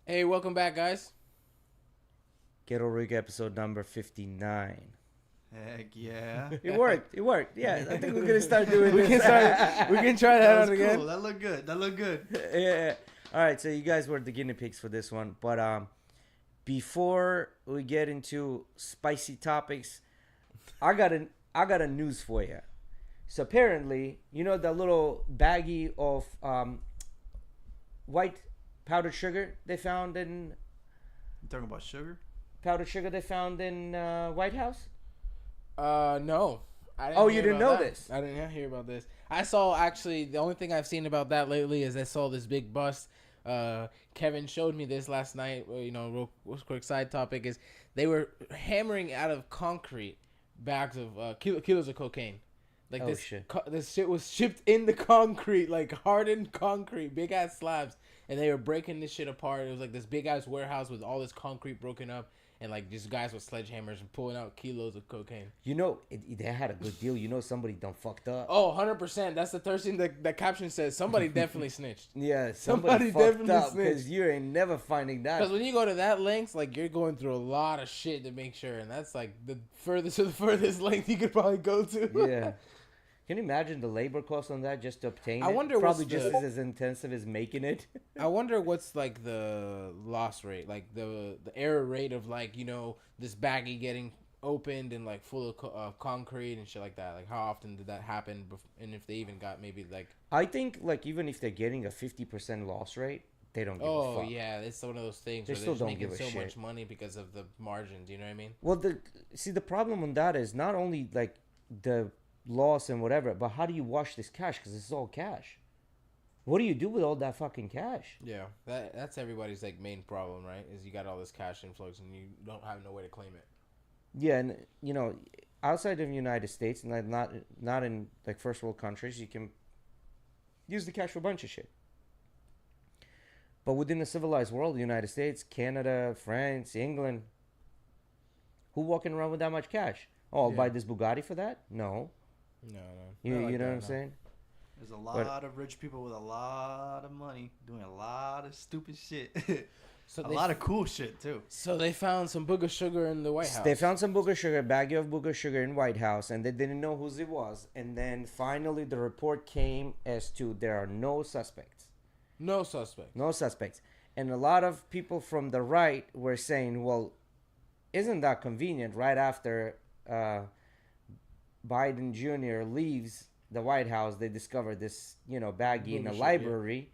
Hey, welcome back, guys. Ghetto Rig episode number 59. Heck yeah. It worked. It worked. Yeah, I think we're going to start doing We this. can start. We can try that That out was again. cool. That looked good. That looked good. Yeah. All right, so you guys were the guinea pigs for this one. But before we get into spicy topics, I got a news for you. So apparently, you know that little baggie of white powdered sugar they found in You talking about sugar? White House? No. I didn't Oh, hear you didn't about know that. this? I didn't hear about this. I saw actually the only thing I've seen about that lately is I saw this big bust. Kevin showed me this last night. You know, real quick side topic is they were hammering out of concrete bags of kilos of cocaine. Like Oh, this, shit. this shit was shipped in the concrete, like hardened concrete, big ass slabs, and they were breaking this shit apart. It was like this big ass warehouse with all this concrete broken up, and like just guys with sledgehammers and pulling out kilos of cocaine. You know, they had a good deal. You know, somebody done fucked up. Oh, 100%. That's the third thing that caption says. Somebody definitely snitched. Yeah, Somebody somebody fucked definitely up snitched. because you ain't never finding that. Because when you go to that length, like you're going through a lot of shit to make sure, and that's like the furthest length you could probably go to. Yeah. Can you imagine the labor cost on that just to obtain I it? wonder Probably what's just the- as intensive as making it. I wonder what's like the loss rate, like the error rate of like this baggie getting opened and like full of concrete and shit like that. Like how often did that happen? And if they even got maybe like I think, like, even if they're getting a 50% loss rate, they don't give a oh fuck. yeah, it's one of those things They where still they're just don't give making a so shit. much money because of the margins. You know what I mean? Well, the problem on that is not only, like, the loss and whatever, but how do you wash this cash? Because it's all cash. What do you do with all that fucking cash? Yeah, that's everybody's like main problem, right? Is you got all this cash influx and you don't have no way to claim it. Yeah, and, you know, outside of the United States, and like not in, like, first world countries, you can use the cash for a bunch of shit. But within the civilized world, the United States, Canada, France, England, who walking around with that much cash? Oh, I'll Yeah. buy this Bugatti for that? No. No, You, not like you know that, what I'm no. saying? There's a lot of rich people with a lot of money doing a lot of stupid shit. So a lot of cool shit, too. So they found some booger sugar in the White House. They found some booger sugar, baggie of booger sugar in White House, and they didn't know whose it was. And then finally the report came as to there are no suspects. no suspect. No suspects. And a lot of people from the right were saying, well, isn't that convenient right after Biden Jr. leaves the White House, they discover this, baggie in a Bullshit, library,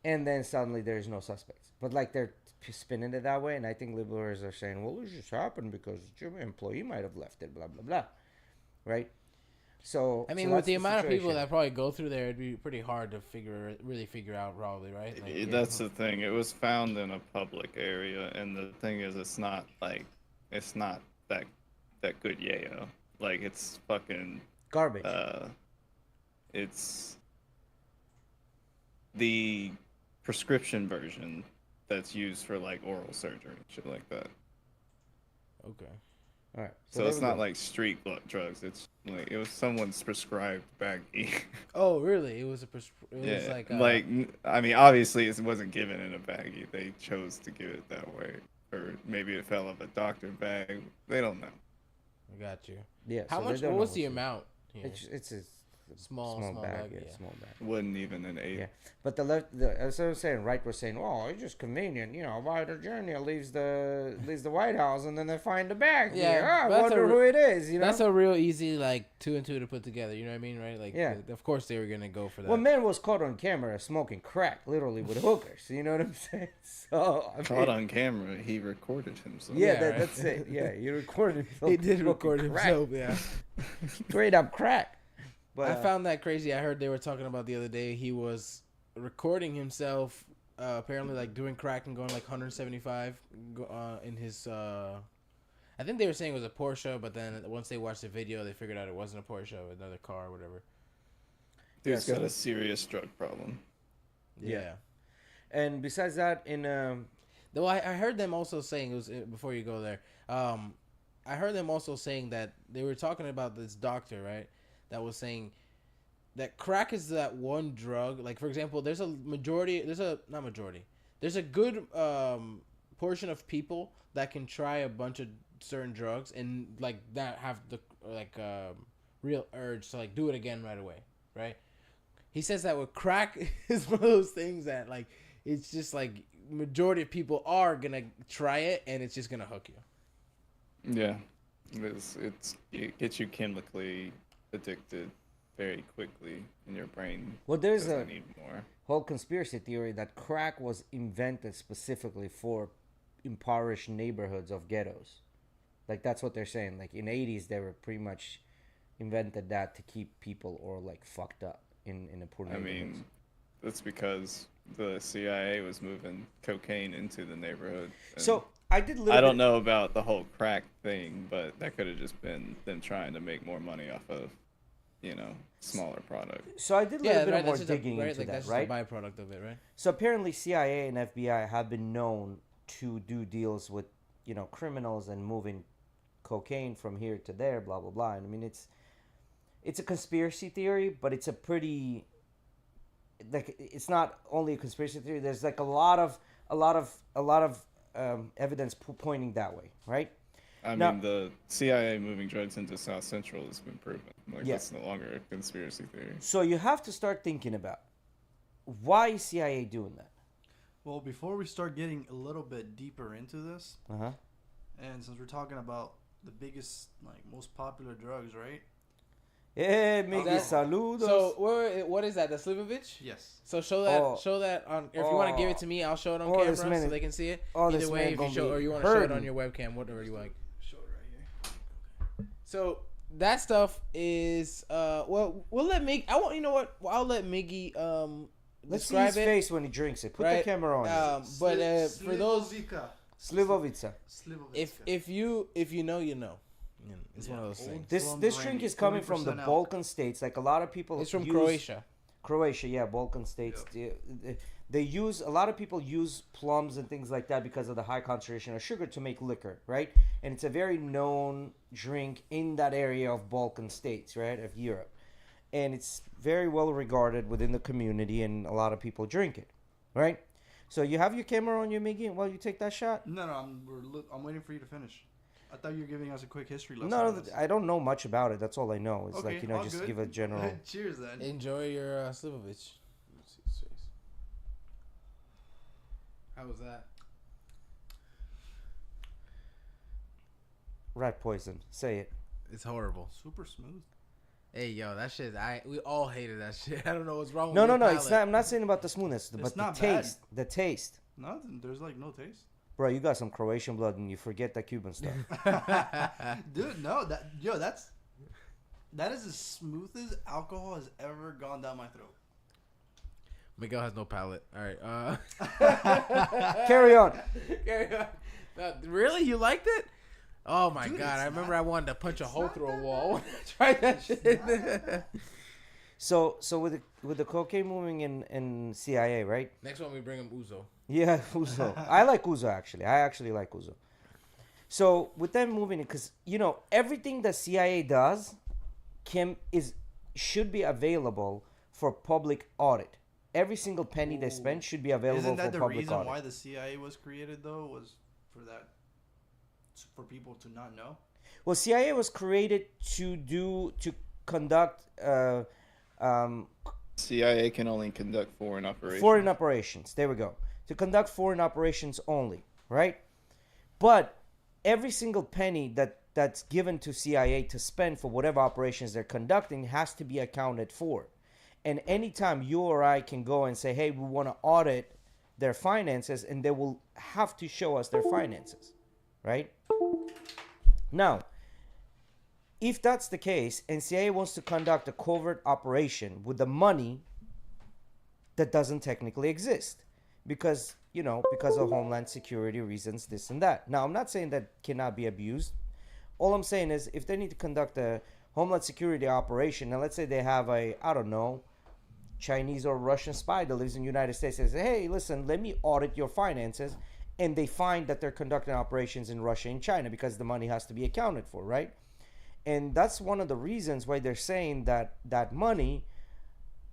and then suddenly there's no suspects. But like they're spinning it that way, and I think liberals are saying, well, this just happened because your employee might have left it, blah blah blah, right? So I mean, so with that's the amount of people situation. that probably go through there, it'd be pretty hard to really figure out, probably, right? Like, That's the thing. It was found in a public area, and the thing is, it's not that good yayo. Like it's fucking Garbage. it's the prescription version that's used for like oral surgery and shit like that. okay. All right. So there it's we not go. like street drugs. It's like it was someone's prescribed baggie. Oh, really? It was it was Yeah, like I mean, obviously it wasn't given in a baggie. They chose to give it that way, or maybe it fell off a doctor bag. They don't know. I got you. Yeah. How so they much? don't What know was the what's in it. amount? Here? It's a Small bag. bag, yeah. Small bag. Wasn't even an eighth. Yeah, but as I was saying, right, we're saying, oh, it's just convenient, Biden Jr. leaves the White House, and then they find the bag. Yeah, here. I that's wonder a who it is. That's a real easy like 2 and 2 to put together. You know what I mean, right? Like, Yeah. Of course they were gonna go for that. Well, man was caught on camera smoking crack, literally with hookers. You know what I'm saying? So I mean, Caught on camera, he recorded himself. Yeah, Yeah, right. that's it. Yeah, he recorded himself. he did smoking record crack. himself. Yeah. Straight up crack. But I found that crazy. I heard they were talking about the other day. He was recording himself, apparently like doing crack and going like 175 in his. I think they were saying it was a Porsche, but then once they watched the video, they figured out it wasn't a Porsche, another car or whatever. Dude's Yeah, got so- a serious drug problem. Yeah. and besides that, Though I heard them also saying it was before you go there. I heard them also saying that they were talking about this doctor, right? That was saying that crack is that one drug. Like for example, there's a majority. There's a not majority. there's a good portion of people that can try a bunch of certain drugs and like not have the like real urge to like do it again right away, right? He says that with crack is one of those things that like it's just like majority of people are gonna try it and it's just gonna hook you. Yeah, it gets you chemically addicted very quickly, and your brain Well, there's doesn't a need more. whole conspiracy theory that crack was invented specifically for impoverished neighborhoods of ghettos. Like that's what they're saying. Like in '80s, they were pretty much invented that to keep people or like fucked up in a poor I neighborhoods. mean, that's because the CIA was moving cocaine into the neighborhood. and So I did. I don't know about the whole crack thing, but that could have just been them trying to make more money off of, smaller product. So I did a little Yeah, bit right. of more That's just a, digging right. into Like that, that's right? just a byproduct of it, right? So apparently CIA and FBI have been known to do deals with, criminals and moving cocaine from here to there, blah blah blah. And I mean it's a conspiracy theory, but it's a pretty like it's not only a conspiracy theory. There's like a lot of evidence pointing that way, right? I Now- mean, the CIA moving drugs into South Central has been proven. Like, Yeah. that's no longer a conspiracy theory. So you have to start thinking about why is CIA doing that? Well, before we start getting a little bit deeper into this, Uh-huh. and since we're talking about the biggest, like most popular drugs, right? Miguel, That's- saludos. So what is that? The Slivovich? Yes. So show that Oh. show that on. If you want to give it to me, I'll show it on Oh, this camera man so is- they can see it. oh, Either this way, man if you gonna show be or you want to show it on hurting. your webcam, whatever you like. Show it right here. So that stuff is well we'll let Mig. I want you know what I'll let Miggy Let's see describe his it. face when he drinks it. Put the right? camera on. But for those Slivovica. if you know you know. It's one of those things. This drink is coming from the Balkan states. Like a lot of people. It's from use- Croatia. Croatia, yeah, Balkan states. They use a lot of people use plums and things like that because of the high concentration of sugar to make liquor, right? And it's a very known drink in that area of Balkan states, right, of Europe, and it's very well regarded within the community, and a lot of people drink it, right? So you have your camera on you, Miggy, while you take that shot. No, I'm waiting for you to finish. I thought you were giving us a quick history lesson. No, on this. I don't know much about it. That's all I know. It's Okay, like all just good. give a general. Cheers, then. Enjoy your Slivovich. Let's see his face. How was that? Rat poison. Say it. It's horrible. Super smooth. Hey yo, that shit. We all hated that shit. I don't know what's wrong with No, your no. It's palate. not. I'm not saying about the smoothness, but the not bad. taste. The taste. Nothing. There's like no taste. Bro, you got some Croatian blood and you forget that Cuban stuff. Dude, no, that is as smooth as alcohol has ever gone down my throat. Miguel has no palate. All right. Carry on. Carry on. Really, you liked it? Oh my Dude, god! it's I remember not- I wanted to punch a hole not through a that wall. Try that shit. So with the cocaine moving in CIA, right? Next one, we bring him Uzo. Yeah, Uzo. I like Uzo actually. I actually like Uzo. So with them moving, because everything the CIA does, should be available for public audit. Every single penny they spend should be available Isn't that for the public reason audit. why the CIA was created, though? Was for people to not know? Well, CIA was created to conduct CIA can only conduct foreign operations. foreign operations. There we go. To conduct foreign operations only, right? But every single penny that's given to CIA to spend for whatever operations they're conducting has to be accounted for. And anytime you or I can go and say, hey, we want to audit their finances, and they will have to show us their finances, right? Now, if that's the case, and CIA wants to conduct a covert operation with the money that doesn't technically exist, because of Homeland Security reasons, this and that. Now, I'm not saying that cannot be abused. All I'm saying is, if they need to conduct a Homeland Security operation, and let's say they have Chinese or Russian spy that lives in the United States, and says, hey, listen, let me audit your finances, and they find that they're conducting operations in Russia and China because the money has to be accounted for, right? And that's one of the reasons why they're saying that that money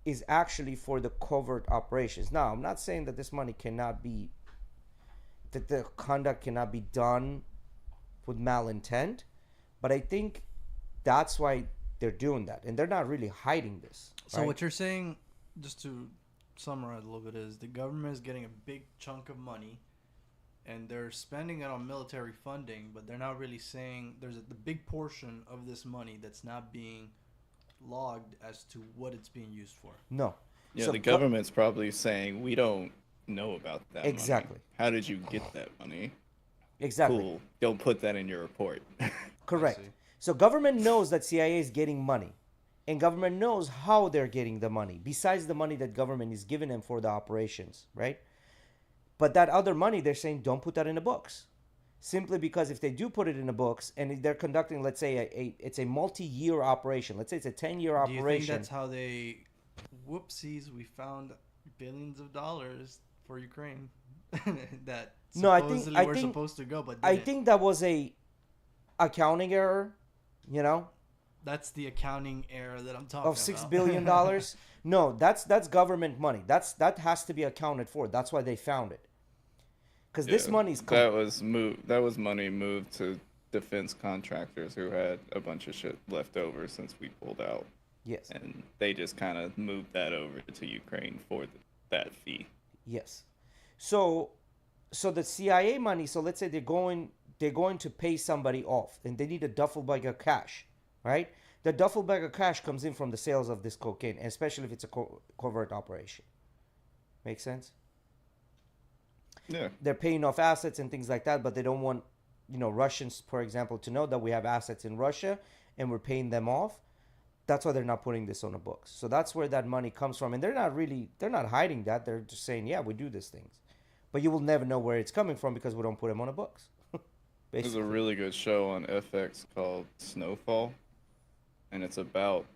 is actually for the covert operations. Now, I'm not saying that this money cannot be, that the conduct cannot be done with malintent, but I think that's why they're doing that, and they're not really hiding this. So right? what you're saying, just to summarize a little bit, is the government is getting a big chunk of money, and they're spending it on military funding, but they're not really saying there's the big portion of this money that's not being logged as to what it's being used for. No. Yeah, So the government's probably saying we don't know about that. Exactly. Money. How did you get that money? Exactly. Cool. Don't put that in your report. Correct. see. So government knows that CIA is getting money, and government knows how they're getting the money, besides the money that government is giving them for the operations, right? But that other money, they're saying, don't put that in the books. Simply because if they do put it in the books, and they're conducting, let's say, it's a multi-year operation. Let's say it's a 10-year Do you operation. think that's how they? Whoopsies! We found billions of dollars for Ukraine that No, I supposedly think- were supposed to go, but I didn't. think that was a accounting error, you know, That's the accounting error that I'm talking of $6 about. billion. No, that's government money. That has to be accounted for. That's why they found it. Because this Yeah, money's that was moved. That was money moved to defense contractors who had a bunch of shit left over since we pulled out, yes, and they just kind of moved that over to Ukraine for that fee. yes. So the CIA money. So let's say they're going to pay somebody off, and they need a duffel bag of cash, right? The duffel bag of cash comes in from the sales of this cocaine, especially if it's a covert operation. Make sense? Yeah. They're paying off assets and things like that, but they don't want, Russians, for example, to know that we have assets in Russia and we're paying them off. That's why they're not putting this on the books. So that's where that money comes from. And they're not hiding that. They're just saying, yeah, we do these things. But you will never know where it's coming from because we don't put them on the books. There's a Basically. really good show on FX called Snowfall, and it's about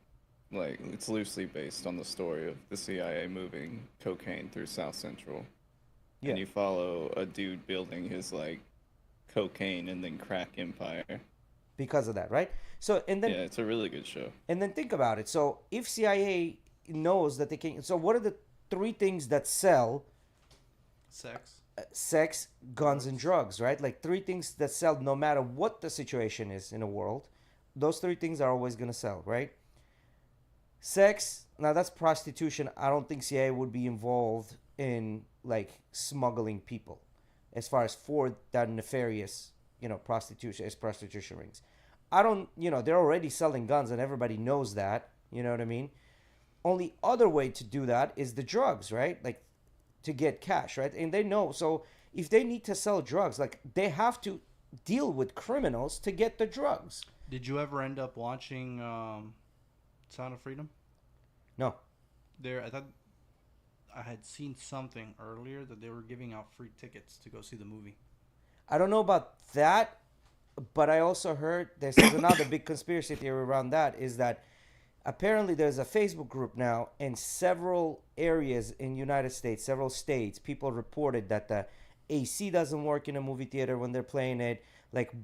it's loosely based on the story of the CIA moving cocaine through South Central. Yeah. And you follow a dude building his cocaine and then crack empire. Because of that, right? So and then Yeah, it's a really good show. and then think about it. So if CIA knows that they can, so what are the three things that sell? Sex. Sex, guns, and drugs, right? Like three things that sell no matter what the situation is in the world. Those three things are always going to sell, right? Sex, now that's prostitution. I don't think CIA would be involved in smuggling people as far as for that nefarious, prostitution rings. I don't, they're already selling guns and everybody knows that, you know what I mean? Only other way to do that is the drugs, right? To get cash, right? And they know. So if they need to sell drugs, they have to deal with criminals to get the drugs. Did you ever end up watching Sound of Freedom? No. I thought I had seen something earlier that they were giving out free tickets to go see the movie. I don't know about that, but I also heard there's another big conspiracy theory around that is that apparently there's a Facebook group now in several areas in United States, several states, people reported that the AC doesn't work in a movie theater when they're playing it,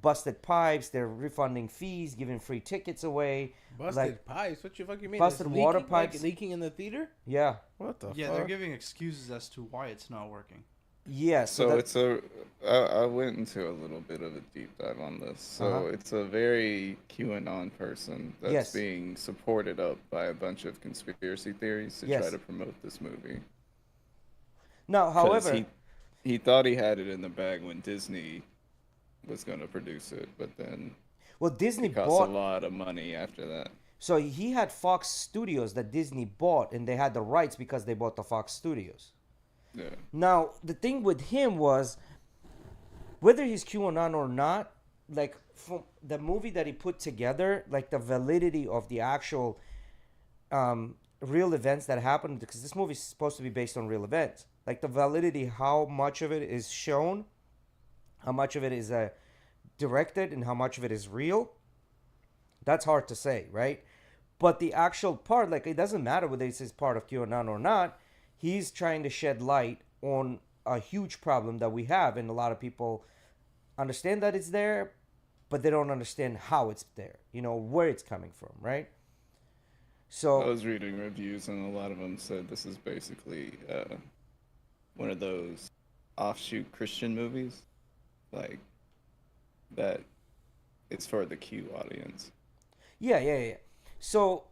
busted pipes, they're refunding fees, giving free tickets away. Busted pipes? What you fucking mean? Busted It's water leaking, pipes. leaking in the theater? Yeah. What the Yeah, fuck? they're giving excuses as to why it's not working. Yeah. So I went into a little bit of a deep dive on this. So Uh-huh. it's a very QAnon person that's Yes. being supported up by a bunch of conspiracy theories to Yes. try to promote this movie. Now, 'Cause however, he thought he had it in the bag when Disney was going to produce it, but then well, Disney it cost bought. a lot of money after that. So he had Fox Studios that Disney bought, and they had the rights because they bought the Fox Studios. Yeah. Now, the thing with him was, whether he's QAnon or not, from the movie that he put together, the validity of the actual real events that happened, because this movie is supposed to be based on real events. The validity, how much of it is shown, how much of it is directed, and how much of it is real, that's hard to say, right? But the actual part, it doesn't matter whether this is part of QAnon or not, he's trying to shed light on a huge problem that we have, and a lot of people understand that it's there, but they don't understand how it's there, where it's coming from, right? So I was reading reviews, and a lot of them said this is basically one of those offshoot Christian movies, like that. It's for the Q audience. yeah. So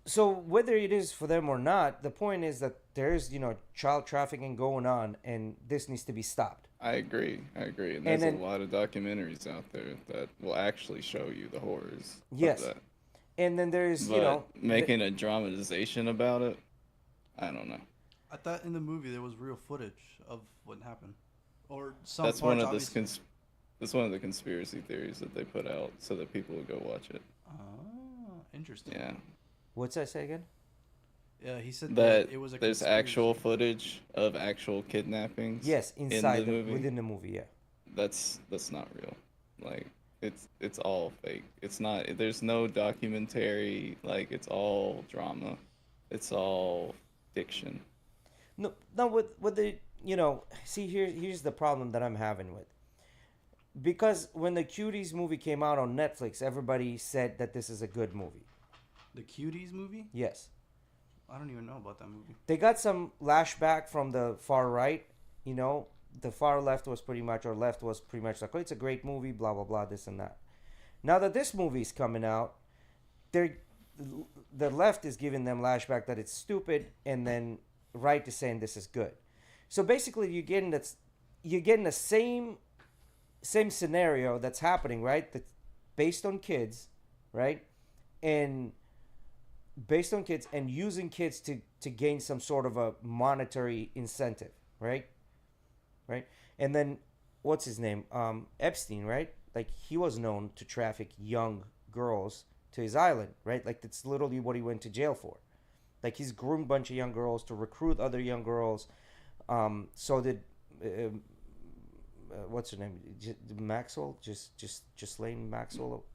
whether it is for them or not, the point is that there's child trafficking going on, and this needs to be stopped. I agree. And And there's then a lot of documentaries out there that will actually show you the horrors yes, of that. and then there's But making a dramatization about it, I don't know. I thought in the movie there was real footage of what happened, or some That's parts. one of the Obviously. that's one of the conspiracy theories that they put out so that people would go watch it. Oh, interesting. Yeah. what's that say again? Yeah, he said That it was a there's conspiracy. actual footage of actual kidnappings. Yes, inside the movie. within the movie. Yeah. That's not real. Like it's all fake. It's not. There's no documentary. Like it's all drama. It's all fiction. No, with the see here's the problem that I'm having with, because when the Cuties movie came out on Netflix, everybody said that this is a good movie. The Cuties movie. Yes, I don't even know about that movie. they got some lashback from the far right. The far left was pretty much, or left was pretty much like, oh, it's a great movie, blah blah blah, this and that. Now that this movie's coming out, they're the left is giving them lashback that it's stupid, and then right is saying this is good. So basically, you're getting the same scenario that's happening, right? That's based on kids, right? And based on kids and using kids to gain some sort of a monetary incentive, right? Right? And then what's his name? Epstein, right? Like, he was known to traffic young girls to his island, right? Like, that's literally what he went to jail for. Like, he's groomed a bunch of young girls to recruit other young girls. So did what's her name? Maxwell, just Lane Maxwell.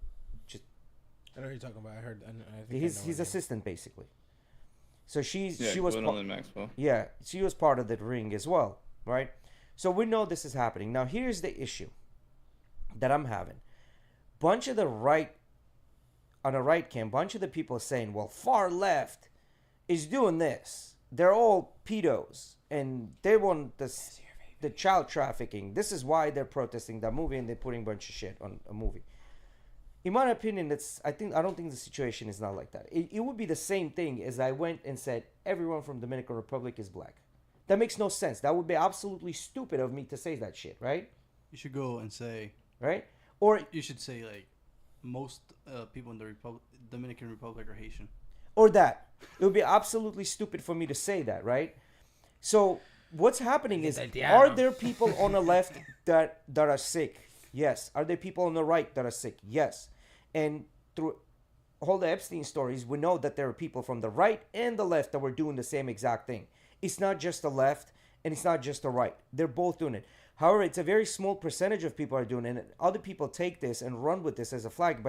I know what you're talking about. I heard. I think His assistant, basically. So she Yeah, was Gwendolyn Maxwell. yeah, she was part of the ring as well, right? So we know this is happening. Now here's the issue that I'm having. Bunch of the right on the right camp, bunch of the people saying, well, far left is doing this. They're all pedos and they want the child trafficking. This is why they're protesting that movie, and they're putting a bunch of shit on a movie. In my opinion, I don't think the situation is not like that. It would be the same thing as I went and said everyone from Dominican Republic is black. That makes no sense. That would be absolutely stupid of me to say that shit, right? You should go and say, Right? Or you should say like most people in the Dominican Republic are Haitian. that. It would be absolutely stupid for me to say that, right? So what's happening is, are there people on the left that are sick? Yes. Are there people on the right that are sick? Yes. And through all the Epstein stories, we know that there are people from the right and the left that were doing the same exact thing. It's not just the left and it's not just the right. They're both doing it. However, it's a very small percentage of people are doing it, and other people take this and run with this as a flag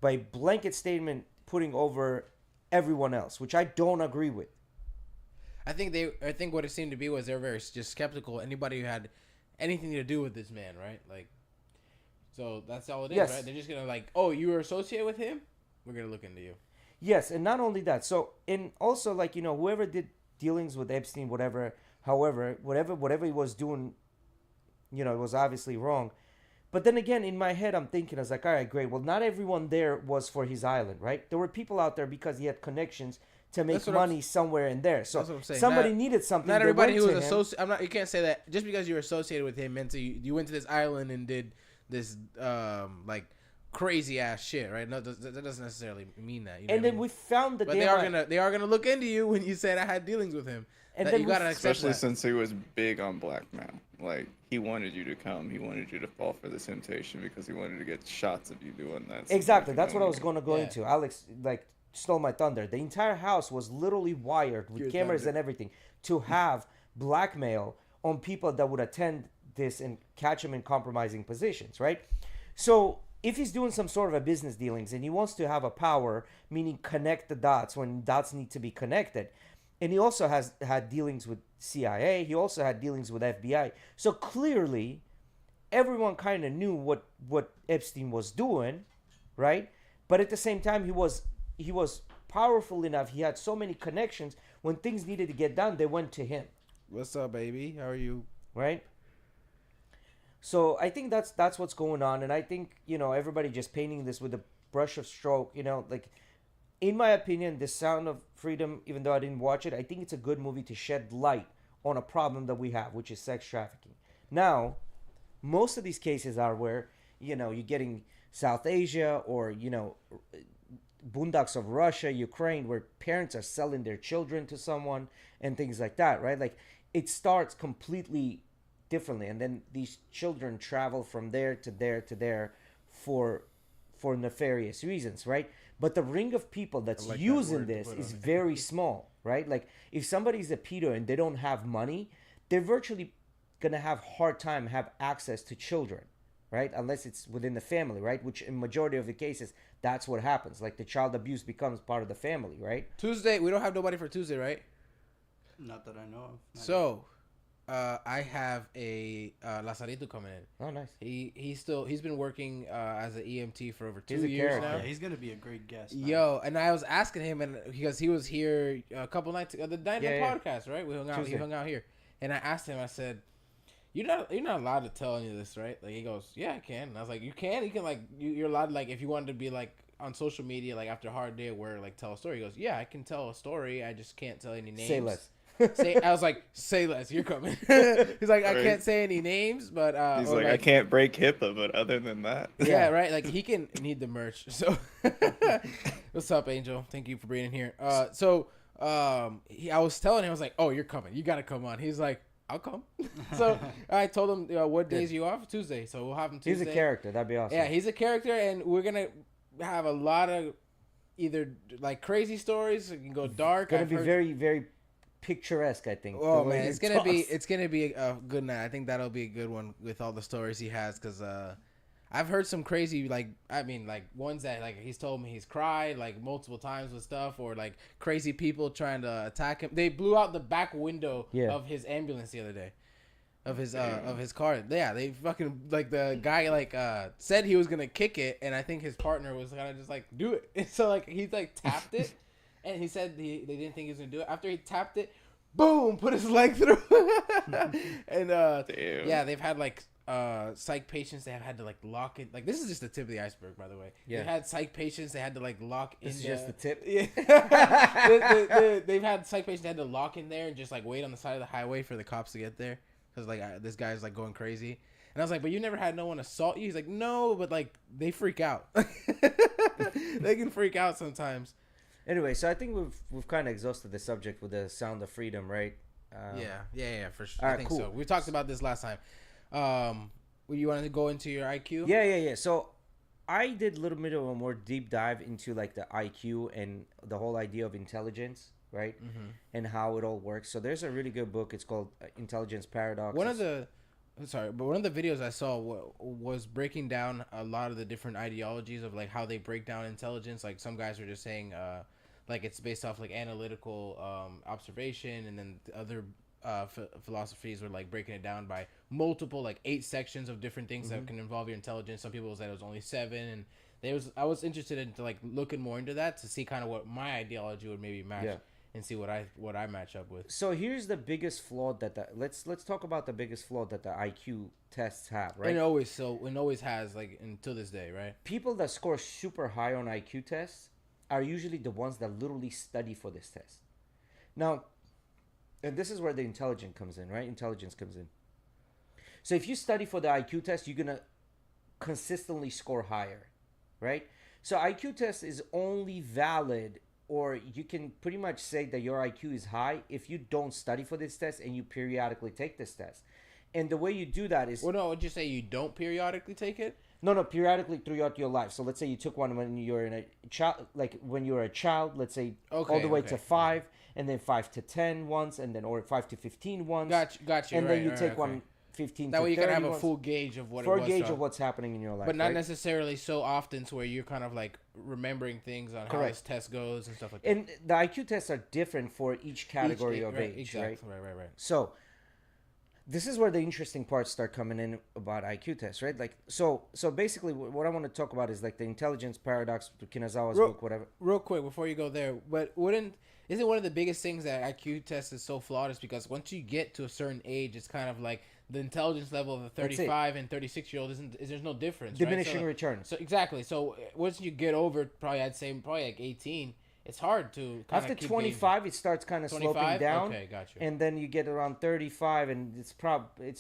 by blanket statement putting over everyone else, which I don't agree with. I think what it seemed to be was they're very just skeptical. Anybody who had anything to do with this man, right? Like, so that's all it is, Yes. right? They're just gonna like, oh, you were associated with him? We're gonna look into you. Yes, and not only that. So, and also, like, whoever did dealings with Epstein, whatever he was doing, it was obviously wrong. But then again, in my head, I'm thinking, I was like, all right, great. Well, not everyone there was for his island, right? There were people out there because he had connections to make That's what money somewhere in there. So That's what I'm saying. somebody Not- needed something. Not they everybody went who to was him. associated. I'm not. You can't say that just because you're associated with him meant you went to this island and did this like crazy ass shit, right? No, that doesn't necessarily mean that. You know And what I then mean? we found that But they are gonna look into you when you said I had dealings with him. And That then you we- gotta accept Especially that. since he was big on blackmail. Like, he wanted you to come. He wanted you to fall for the temptation because he wanted to get shots of you doing that. Exactly. That's what I was going. going to go Yeah. into. Alex, like, stole my thunder. The entire house was literally wired with Your cameras thunder. and everything to have blackmail on people that would attend this and catch him in compromising positions, right? So if he's doing some sort of a business dealings and he wants to have a power, meaning connect the dots when dots need to be connected, and he also has had dealings with CIA, he also had dealings with FBI. So clearly, everyone kind of knew what Epstein was doing, right? But at the same time, he was powerful enough. He had so many connections. When things needed to get done, they went to him, What's up, baby? How are you? right? So I think that's what's going on, and I think everybody just painting this with a brush of stroke. Like in my opinion, The Sound of Freedom, even though I didn't watch it, I think it's a good movie to shed light on a problem that we have, which is sex trafficking. Now, most of these cases are where you're getting South Asia or boondocks of Russia, Ukraine, where parents are selling their children to someone and things like that, right? Like it starts completely differently, and then these children travel from there to there to there for nefarious reasons, right? But the ring of people that's like that using word to this put is on it. very small, right? Like if somebody's a pedo and they don't have money, they're virtually gonna have hard time have access to children, right? Unless it's within the family, right? Which in majority of the cases, that's what happens. Like the child abuse becomes part of the family, right? Tuesday, we don't have nobody for Tuesday, right? Not that I know of. Not So, I have a Lazarito coming in. Oh, nice. He's been working as an EMT for over He's 2 a years character. now. yeah, he's gonna be a great guest. Man. Yo, and I was asking him, and because he was here a couple nights ago, the night of the Yeah. podcast, right? We hung out. He Tuesday. hung out here, and I asked him. I said, "You're not allowed to tell any of this, right?" Like he goes, "Yeah, I can." And I was like, "You can? You can like you're allowed like if you wanted to be like on social media like after a hard day at work like tell a story." He goes, "Yeah, I can tell a story. I just can't tell any names." Say less. I was like, "Say less. You're coming." He's like, "I Right. can't say any names, but He's or, like, I can't break HIPAA, but other than that, yeah, right. Like he can need the merch. So, what's up, Angel? Thank you for being here. I was telling him, I was like, "Oh, you're coming. You gotta come on." He's like, "I'll come." So I told him, "What days you off?" Tuesday. So we'll have him Tuesday. He's a character. That'd be awesome. Yeah, he's a character, and we're gonna have a lot of either like crazy stories. It can go dark. Gonna I've be heard- very, very picturesque, I think. Oh the way man, he it's gonna be talks. a good night. I think that'll be a good one with all the stories he has because I've heard some crazy like ones that like he's told me he's cried like multiple times with stuff or like crazy people trying to attack him. They blew out the back window Yeah. of his ambulance the other day. Of his car. Yeah, they fucking like the guy said he was gonna kick it, and I think his partner was kind of just like do it. And so like he like tapped it, and he said they didn't think he was gonna do it. After he tapped it, boom, put his leg through. And Damn. yeah, they've had like psych patients. They have had to like lock it. Like this is just the tip of the iceberg, by the way. Yeah. They had psych patients. They had to like lock. This in is just the tip. Yeah. They've had psych patients that had to lock in there and just like wait on the side of the highway for the cops to get there because like this guy's like going crazy. And I was like, but you never had no one assault you? He's like, no, but like they freak out. They can freak out sometimes. Anyway, so I think we've kind of exhausted the subject with the Sound of Freedom, right? Yeah, for sure. all I right, think cool. so. We talked about this last time. You wanted to go into your IQ? Yeah. So I did a little bit of a more deep dive into like the IQ and the whole idea of intelligence, right? Mm-hmm. And how it all works. So there's a really good book. It's called Intelligence Paradox. One of the videos I saw was breaking down a lot of the different ideologies of like how they break down intelligence. Like some guys were just saying like it's based off like analytical observation, and then the other philosophies were like breaking it down by multiple like 8 sections of different things that can involve your intelligence. Some people said it was only 7, and I was interested in like looking more into that to see kind of what my ideology would maybe match. Yeah. And see what I match up with. So here's the biggest flaw let's talk about the biggest flaw that the IQ tests have, right? And it always has like until this day, right? People that score super high on IQ tests are usually the ones that literally study for this test. Now, and this is where the intelligence comes in, right? Intelligence comes in. So if you study for the IQ test, you're gonna consistently score higher, right? So IQ test is only valid, or you can pretty much say that your IQ is high if you don't study for this test and you periodically take this test. And the way you do that is... Well, no, would you say you don't periodically take it? No, periodically throughout your life. So let's say you took one when you're in a child, like when you were a child, let's say all the way to 5, and then 5 to 10 once, and then or 5 to 15 once. Got you. And right, then you right, take okay. one 15 That to way you 30 can have a once, full gauge of what for it a was. gauge so- of what's happening in your life. but not right? necessarily so often to where you're kind of like remembering things on how Correct. this test goes and stuff like that. And the IQ tests are different for each category of age, exactly. right? Right. So this is where the interesting parts start coming in about IQ tests, right? Like, so basically, what I want to talk about is like the intelligence paradox, Kinazawa's book, whatever. Real quick before you go there, but isn't one of the biggest things that IQ test is so flawed is because once you get to a certain age, it's kind of like the intelligence level of a 35 and 36-year-old there's no difference. Diminishing right? returns. So exactly. So once you get over, probably I'd say probably like 18, it's hard to after 25 it starts kind of sloping down. Okay, got you. And then you get around 35 and it's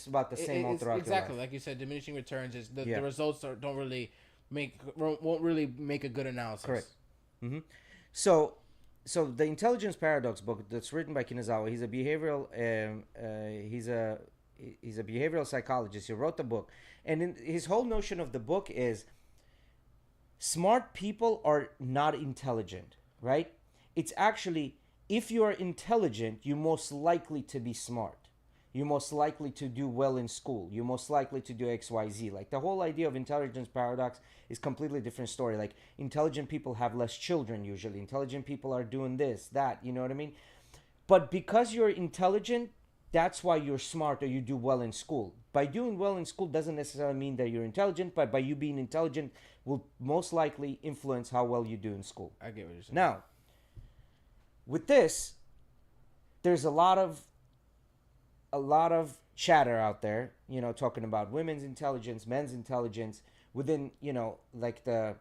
about the same all throughout exactly your life. Like you said, diminishing returns is the results won't really make a good analysis. Correct. Mm-hmm. So the intelligence paradox book that's written by Kinazawa, he's a behavioral psychologist. He wrote the book, and his whole notion of the book is smart people are not intelligent. Right? It's actually, if you are intelligent, you're most likely to be smart. You're most likely to do well in school. You're most likely to do XYZ. Like the whole idea of intelligence paradox is completely different story. Like intelligent people have less children usually. Intelligent people are doing this, that, you know what I mean? But because you're intelligent, that's why you're smart or you do well in school. By doing well in school doesn't necessarily mean that you're intelligent, but by you being intelligent will most likely influence how well you do in school. I get what you're saying. Now, with this, there's a lot of chatter out there, you know, talking about women's intelligence, men's intelligence within, you know, like the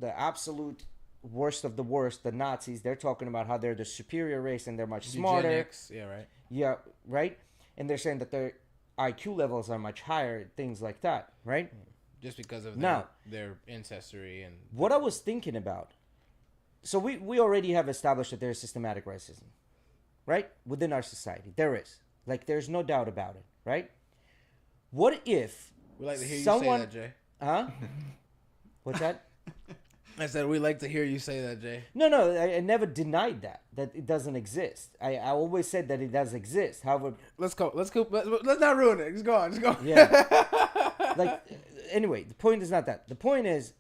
absolute worst of the worst, the Nazis. They're talking about how they're the superior race and they're much smarter. Eugenics, yeah, right. Yeah, right. And they're saying that their IQ levels are much higher, things like that, right? Just because of their ancestry and what I was thinking about. So we already have established that there's systematic racism, right? Within our society. There is. Like, there's no doubt about it, right? What if we like to hear someone... you say that, Jay. Huh? What's that? I said we like to hear you say that, Jay. No, I never denied that it doesn't exist. I always said that it does exist. However... Let's not ruin it. Just go on. Yeah. Like, anyway, the point is not that. The point is,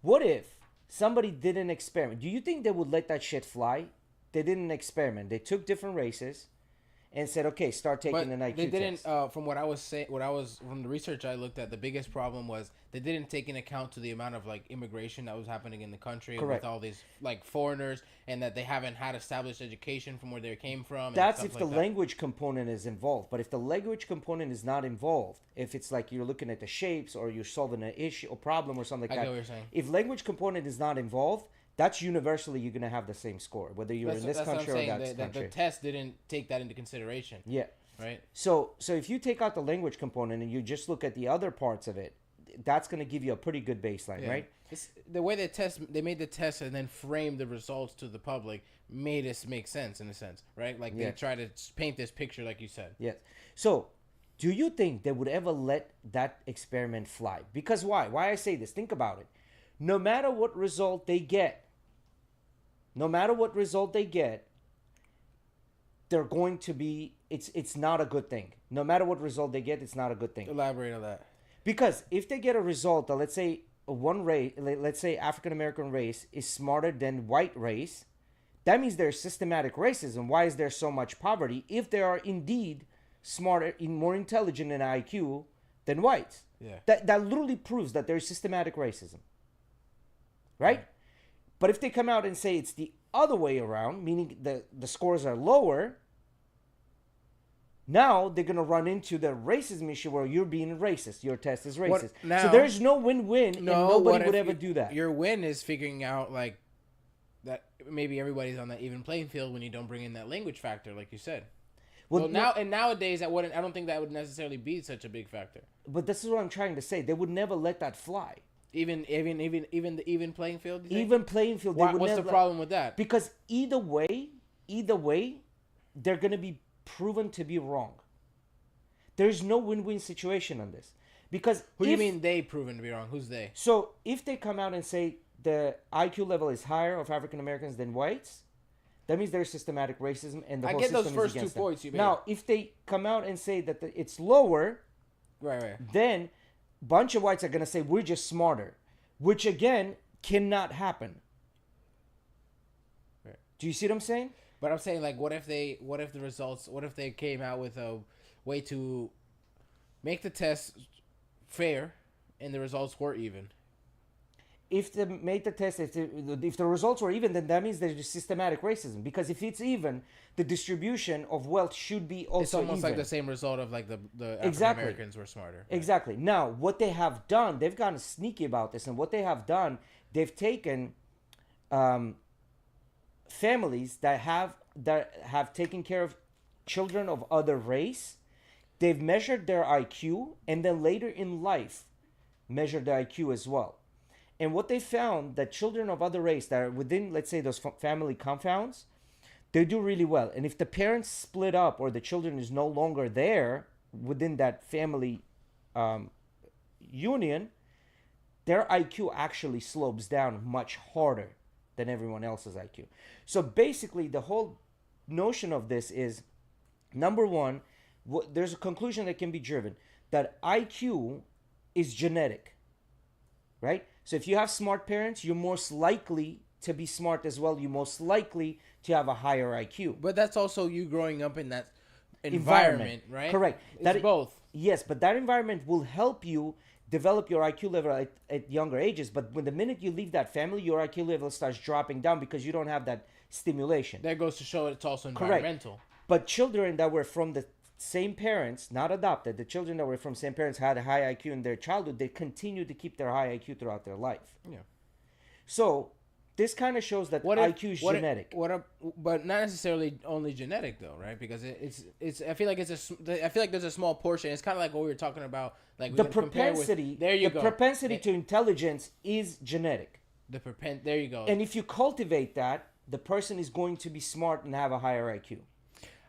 what if somebody did an experiment? Do you think they would let that shit fly? They did an experiment. They took different races and said, okay, start taking an IQ they didn't, test. from what I was saying, from the research I looked at, the biggest problem was they didn't take into account to the amount of like immigration that was happening in the country. Correct. With all these like foreigners, and that they haven't had established education from where they came from. That's if the language component is involved. But if the language component is not involved, if it's like you're looking at the shapes or you're solving an issue or problem or something like that. I get what you're saying. If language component is not involved, that's universally you're going to have the same score, whether you're in this country or that country. The test didn't take that into consideration. Yeah. Right. So if you take out the language component and you just look at the other parts of it, that's going to give you a pretty good baseline, right? The way they made the test and then framed the results to the public made it make sense in a sense, right? Like they try to paint this picture, like you said. Yes. So, do you think they would ever let that experiment fly? Because why? Why I say this? Think about it. No matter what result they get, they're going to be. It's not a good thing. No matter what result they get, it's not a good thing. Elaborate on that. Because if they get a result that, let's say one race, let's say African American race is smarter than white race, that means there's systematic racism. Why is there so much poverty if they are indeed smarter, more intelligent in IQ than whites? Yeah. That literally proves that there's systematic racism. Right? Yeah. But if they come out and say it's the other way around, meaning the scores are lower, now they're going to run into the racism issue where you're being racist. Your test is racist. So there's no win-win, and nobody would ever do that. Your win is figuring out like that maybe everybody's on that even playing field when you don't bring in that language factor, like you said. Well, nowadays I don't think that would necessarily be such a big factor. But this is what I'm trying to say. They would never let that fly. Even the even playing field. Even playing field. What's the problem with that? Because either way, they're going to be proven to be wrong. There's no win-win situation on this. Because who do you mean they proven to be wrong? Who's they? So if they come out and say the IQ level is higher of African Americans than whites, that means there's systematic racism and the whole system is against them. I get those first 2 points you made. Now, if they come out and say that it's lower, right, then a bunch of whites are going to say we're just smarter, which again cannot happen. Right. Do you see what I'm saying? But I'm saying, like, what if they came out with a way to make the test fair, and the results were even? If they made the test, if the results were even, then that means there's systematic racism. Because if it's even, the distribution of wealth should be also It's almost even. like the same result of like the African Exactly. Americans were smarter. Right? Exactly. Now, what they have done, they've gotten sneaky about this, and what they have done, they've taken families that have taken care of children of other race. They've measured their IQ, and then later in life, measured their IQ as well. And what they found, that children of other race that are within, let's say, those family compounds, they do really well. And if the parents split up or the children is no longer there within that family union, their IQ actually slopes down much harder than everyone else's IQ. So basically, the whole notion of this is, number one, there's a conclusion that can be driven that IQ is genetic, right? So if you have smart parents, you're most likely to be smart as well. You're most likely to have a higher IQ. But that's also you growing up in that environment, right? Correct. It's both. Yes, but that environment will help you develop your IQ level at younger ages. But when the minute you leave that family, your IQ level starts dropping down because you don't have that stimulation. That goes to show it's also environmental. Correct. But children that were from the same parents, not adopted, the children that were from same parents had a high IQ in their childhood, they continue to keep their high IQ throughout their life. Yeah. So this kind of shows that IQ is genetic. But not necessarily only genetic though, right? Because it's I feel like there's a small portion. It's kind of like what we were talking about, like the propensity. The propensity to intelligence is genetic. There you go. And if you cultivate that, the person is going to be smart and have a higher IQ.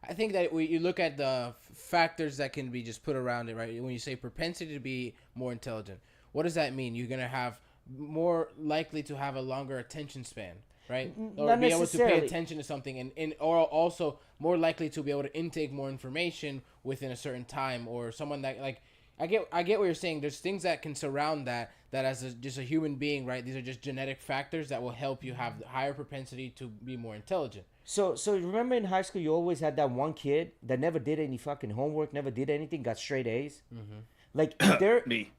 I think that you look at the factors that can be just put around it, right? When you say propensity to be more intelligent, what does that mean? You're going to have more likely to have a longer attention span, right? Or Not be able to pay necessarily. attention to something, or also more likely to be able to intake more information within a certain time, or someone that, like, I get what you're saying. There's things that can surround that as just a human being, right? These are just genetic factors that will help you have higher propensity to be more intelligent. So remember in high school, you always had that one kid that never did any fucking homework, never did anything, got straight A's. Mm-hmm. Like they're Me.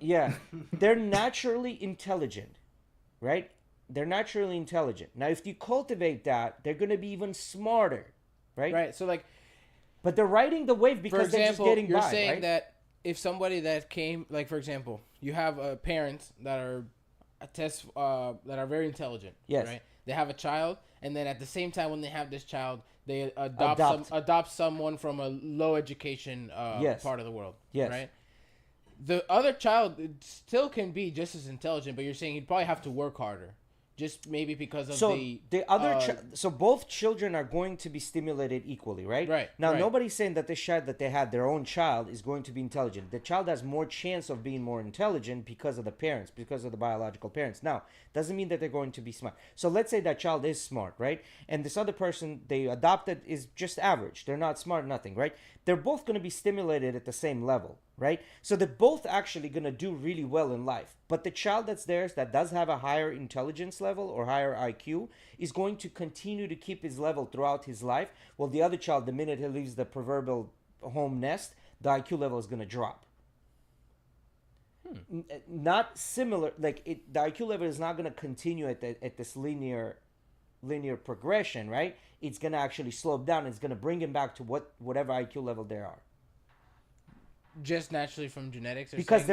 yeah, they're naturally intelligent, right? They're naturally intelligent. Now, if you cultivate that, they're gonna be even smarter, right? Right. So, like, but they're riding the wave for because example, they're just getting you're by, saying right? that if somebody that came, like, for example, you have parents that are that are very intelligent. Yes. Right. They have a child, and then at the same time, when they have this child, they adopt someone from a low education Yes. part of the world. Yes. Right. The other child still can be just as intelligent, but you're saying he'd probably have to work harder, just maybe because of so both children are going to be stimulated equally, right? Right, Now, right. nobody's saying that this child that they had, their own child, is going to be intelligent. The child has more chance of being more intelligent because of the parents, because of the biological parents. Now, doesn't mean that they're going to be smart. So let's say that child is smart, right? And this other person they adopted is just average. They're not smart, nothing, right? They're both going to be stimulated at the same level, right? So they're both actually going to do really well in life. But the child that's theirs that does have a higher intelligence level or higher IQ is going to continue to keep his level throughout his life. Well, the other child, the minute he leaves the proverbial home nest, the IQ level is going to drop. Not similar, like the IQ level is not going to continue at this linear progression, right? It's going to actually slope down. It's going to bring him back to whatever IQ level they are. just naturally from genetics. Because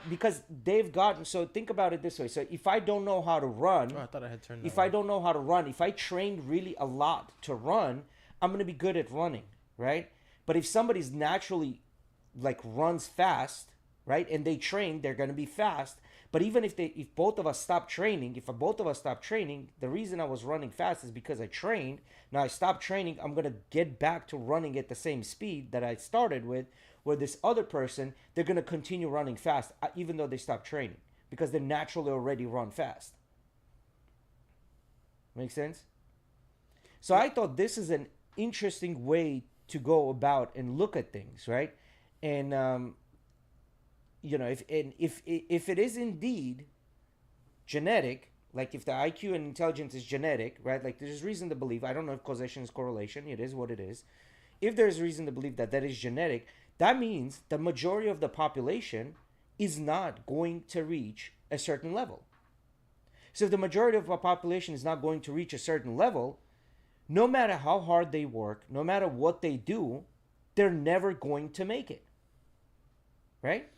because they've gotten. So think about it this way. So if I don't know how to run, Oh, I thought I had turned. if I don't know how to run, if I trained really a lot to run, I'm gonna be good at running, right? But if somebody's naturally like runs fast, right, and they train, they're gonna be fast. But even if both of us stop training, the reason I was running fast is because I trained. Now I stopped training, I'm gonna get back to running at the same speed that I started with. Where this other person, they're gonna continue running fast even though they stopped training because they naturally already run fast. Make sense? So I thought this is an interesting way to go about and look at things, right? And if it is indeed genetic, like if the IQ and intelligence is genetic, right? Like there's reason to believe. I don't know if causation is correlation. It is what it is. If there's reason to believe that that is genetic, that means the majority of the population is not going to reach a certain level. So if the majority of our population is not going to reach a certain level, no matter how hard they work, no matter what they do, they're never going to make it. Right?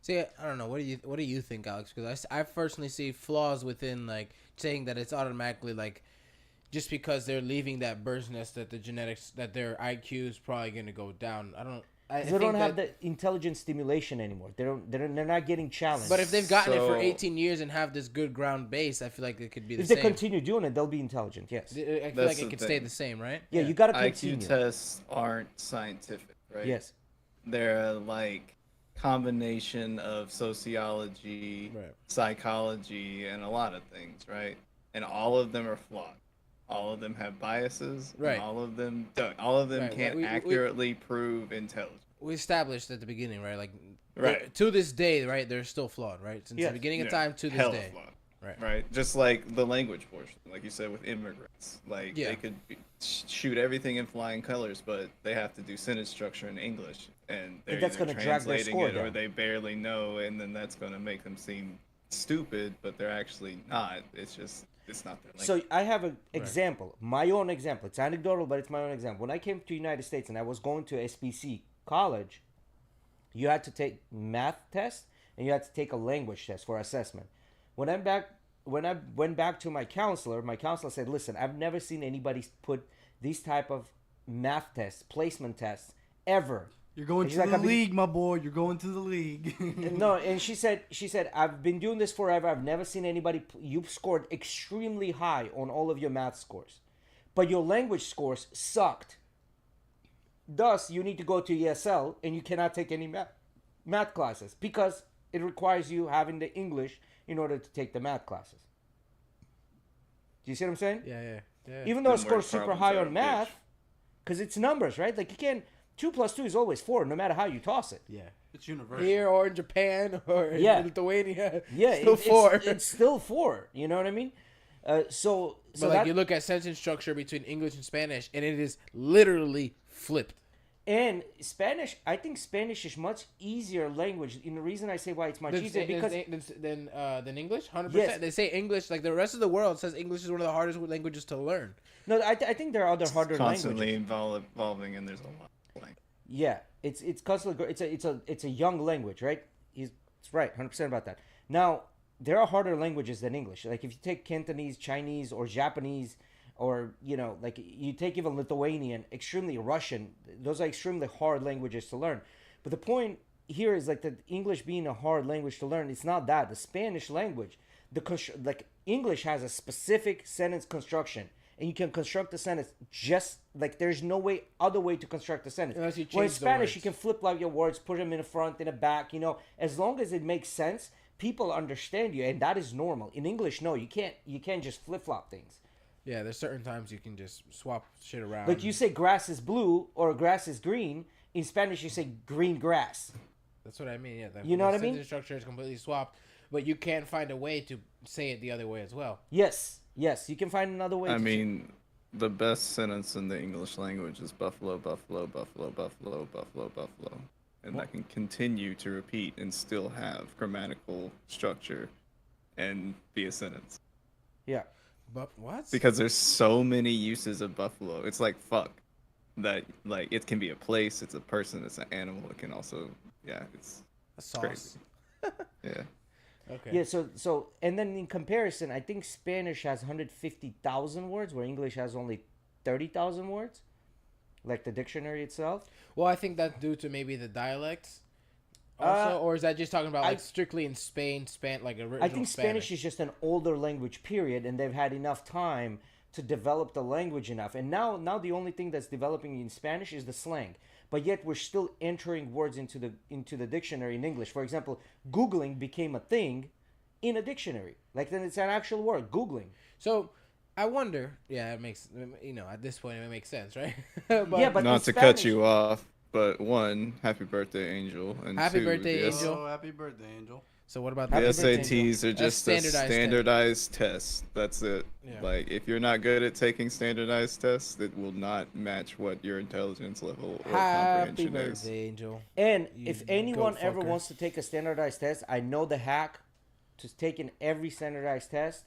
See, I don't know. What do you think, Alex? Because I personally see flaws within like saying that it's automatically like just because they're leaving that bird's nest that the genetics that their IQ is probably going to go down. They don't have the intelligent stimulation anymore. They're not getting challenged. But if they've gotten it for So- 18 years and have this good ground base, I feel like it could be the if same. they continue doing it, they'll be intelligent. Yes. I feel That's like the it could stay thing. the same, right? Yeah, you got to IQ continue. tests aren't scientific, right? Yes. They're like combination of sociology, Right. psychology, and a lot of things, right? And all of them are flawed. All of them have biases. Right. And all of them don't. All of them Right, can't we- accurately prove intelligence. We established at the beginning, right? Like, Right. to this day, right? They're still flawed, right? Since Yes. the beginning of Yeah, time to this hella day, flawed. right? Right, just like the language portion, like you said with immigrants, like Yeah. they could shoot everything in flying colors, but they have to do sentence structure in English, and they're that's either gonna drag their translating score it or down. they barely know, and then that's going to make them seem stupid, but they're actually not. It's just it's not their language. So I have an example, my own example. It's anecdotal, but it's my own example. When I came to the United States and I was going to SBC college, you had to take math test and you had to take a language test for assessment. When I went back to my counselor said, "Listen, I've never seen anybody put these type of math tests, placement tests, ever." You're going And to she's like, the "I've been-" league, my boy. You're going to the league. No, and she said, "I've been doing this forever. I've never seen anybody. You've scored extremely high on all of your math scores, but your language scores sucked. Thus, you need to go to ESL, and you cannot take any math classes because it requires you having the English in order to take the math classes." Do you see what I'm saying? Yeah. Even though I Then score where super problems high are on a math, bitch. because it's numbers, right? Like you can't. 2 + 2 is always 4, no matter how you toss it. Yeah. It's universal. Here or in Japan or Yeah. in Lithuania, Yeah, still four. It's still 4. You know what I mean? So But like you look at sentence structure between English and Spanish, and it is literally flipped. and Spanish, I think Spanish is much easier language. And the reason I say why it's much easier because Than English, 100%. Yes. They say English like the rest of the world says English is one of the hardest languages to learn. no, I think there are other harder Constantly languages. evolving, and there's a lot of language. Yeah, it's constantly it's a young language, right? He's right, 100% about that. Now there are harder languages than English. Like if you take Cantonese, Chinese, or Japanese, or like you take even Lithuanian, extremely Russian, those are extremely hard languages to learn. But the point here is like the English being a hard language to learn. It's not that. The Spanish language, like English has a specific sentence construction. And you can construct a sentence just like there's no other way to construct a sentence. Unless you Where in change the Spanish, words. you can flip like your words, put them in the front, in the back. As long as it makes sense, people understand you, and that is normal. In English, no, you can't. You can't just flip flop things. Yeah, there's certain times you can just swap shit around. Like you say, grass is blue or grass is green. In Spanish, you say green grass. That's what I mean. Yeah, You know what I the mean? sentence structure is completely swapped, but you can't find a way to say it the other way as well. Yes, you can find another way. I to mean, the best sentence in the English language is buffalo, buffalo, buffalo, buffalo, buffalo, buffalo. And that can continue to repeat and still have grammatical structure and be a sentence. yeah. But what? Because there's so many uses of buffalo. It's like fuck. That like it can be a place, it's a person, it's an animal. It can also it's a sauce. crazy. Yeah. Okay. Yeah, so and then in comparison, I think Spanish has 150,000 words, where English has only 30,000 words, like the dictionary itself. Well, I think that's due to maybe the dialects. Also, or is that just talking about like strictly in Spain, like original I think Spanish is just an older language, period, and they've had enough time to develop the language enough. And now the only thing that's developing in Spanish is the slang. But yet we're still entering words into the dictionary in English. For example, Googling became a thing in a dictionary. Like then it's an actual word, Googling. So I wonder. Yeah, it makes at this point it makes sense, right? But Not in to cut Spanish- you off, but one, happy birthday, Angel, and Happy two, birthday, yes, Angel. Oh, happy birthday, Angel. So what about The Happy birthday, SATs are A just a standardized test. That's it. Yeah. Like, if you're not good at taking standardized tests, it will not match what your intelligence level or Happy comprehension is. birthday, Angel. And You if anyone goat ever fucker. wants to take a standardized test, I know the hack to taking every standardized test.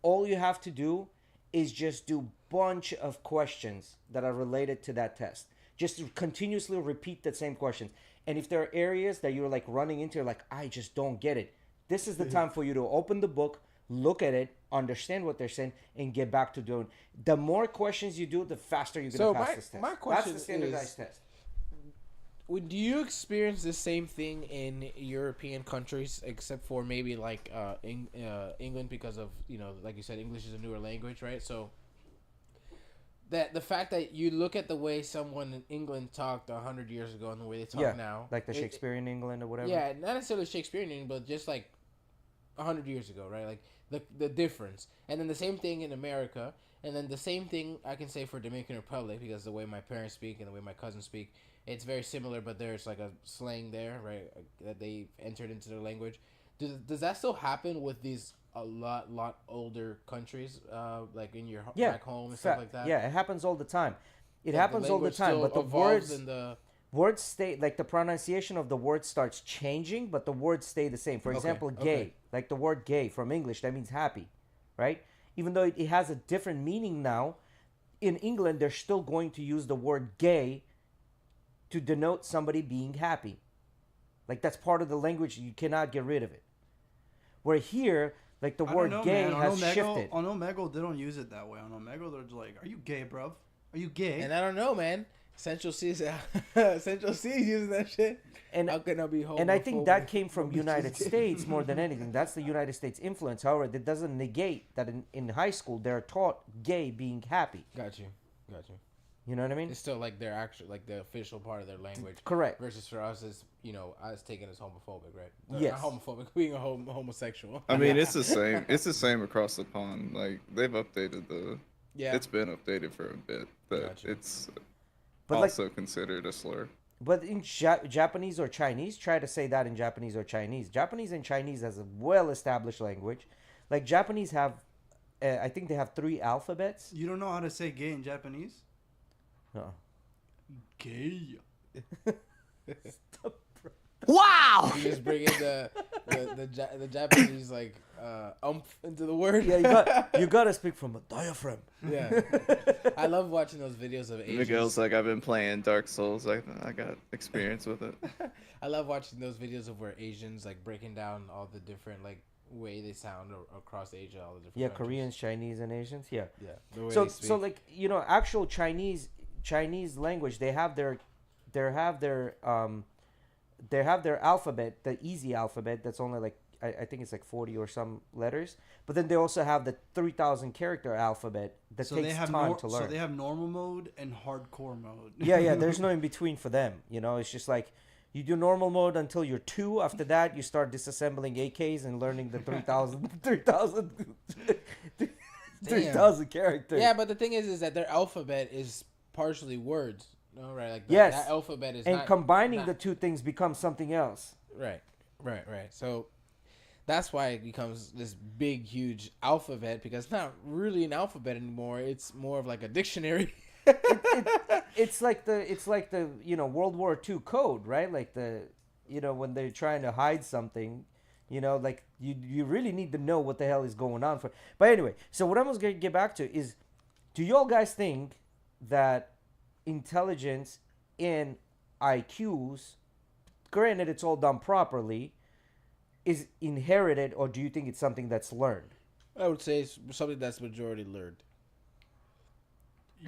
All you have to do is just do bunch of questions that are related to that test. Just to continuously repeat the same questions. And if there are areas that you're like running into, you're like, I just don't get it. This is the time for you to open the book, look at it, understand what they're saying, and get back to doing. The more questions you do, the faster you're So gonna pass this test. my question That's the standardized is- test. Do you experience the same thing in European countries, except for maybe like England, because of, you know, like you said, English is a newer language, right? So that the fact that you look at the way someone in England talked 100 years ago and the way they talk Yeah, now, like the Shakespearean England or whatever. yeah, not necessarily Shakespearean, but just like 100 years ago, right? Like the difference. And then the same thing in America, and then the same thing I can say for Dominican Republic, because the way my parents speak and the way my cousins speak, it's very similar, but there's like a slang there, right, that they entered into their language. Does that still happen with these a lot older countries, like in your Yeah, back home and stuff like that? Yeah, it happens all the time. It Like, happens all the language time, still but the evolves words and the words stay, like the pronunciation of the word starts changing, but the words stay the same. For Okay, example, okay. gay, like the word gay from English, that means happy, right? Even though it has a different meaning now, in England they're still going to use the word gay to denote somebody being happy. Like that's part of the language, you cannot get rid of it. Where here, like the I word don't know, gay man. has shifted. On Omegle, they don't use it that way. On Omegle, they're just like, "Are you gay, bruv? Are you gay?" and I don't know, man. Central C is Central C is using that shit. And How can I be homophobic? And I think that came from Bitches United gay. States more than anything. That's the United States influence. However, that doesn't negate that in high school they're taught gay being happy. Got you. You know what I mean? It's still like their actual, like the official part of their language. Correct. Versus for us, is, you know, us taking as homophobic, right? Yes. Not homophobic, being a homosexual. I mean, it's the same. It's the same across the pond. Like, they've updated Yeah. It's been updated for a bit, but Gotcha. it's But also considered a slur. But in Japanese or Chinese, try to say that in Japanese or Chinese. Japanese and Chinese has a well-established language. Like Japanese have, I think they have 3 alphabets. You don't know how to say gay in Japanese? No. Gay. Wow. You just bring in the Japanese like into the word. Yeah, you gotta speak from a diaphragm. Yeah. I love watching those videos of Asians. Miguel's like, I've been playing Dark Souls. I got experience with it. I love watching those videos of where Asians like breaking down all the different like way they sound across Asia, all the different. Yeah, countries. Koreans, Chinese, and Asians. Yeah. Yeah. The way So they speak. so like, you know, actual Chinese language, they have their alphabet, the easy alphabet that's only like I think it's like 40 or some letters, but then they also have the 3,000 character alphabet that So takes they have time to learn. So they have normal mode and hardcore mode. Yeah, there's no in between for them. You know, it's just like you do normal mode until you're 2. After that, you start disassembling AKs and learning the 3,000 characters. Yeah, but the thing is that their alphabet is partially words. No, right? Like Yes. that alphabet is And not, combining not- the two things becomes something else. Right. So that's why it becomes this big, huge alphabet, because it's not really an alphabet anymore. It's more of like a dictionary. It's like the you know, World War II code, right? Like the, you know, when they're trying to hide something, you know, like you really need to know what the hell is going on for. But anyway, so what I was gonna get back to is, do y'all guys think that intelligence in IQs, granted it's all done properly, is inherited, or do you think it's something that's learned? I would say it's something that's majority learned.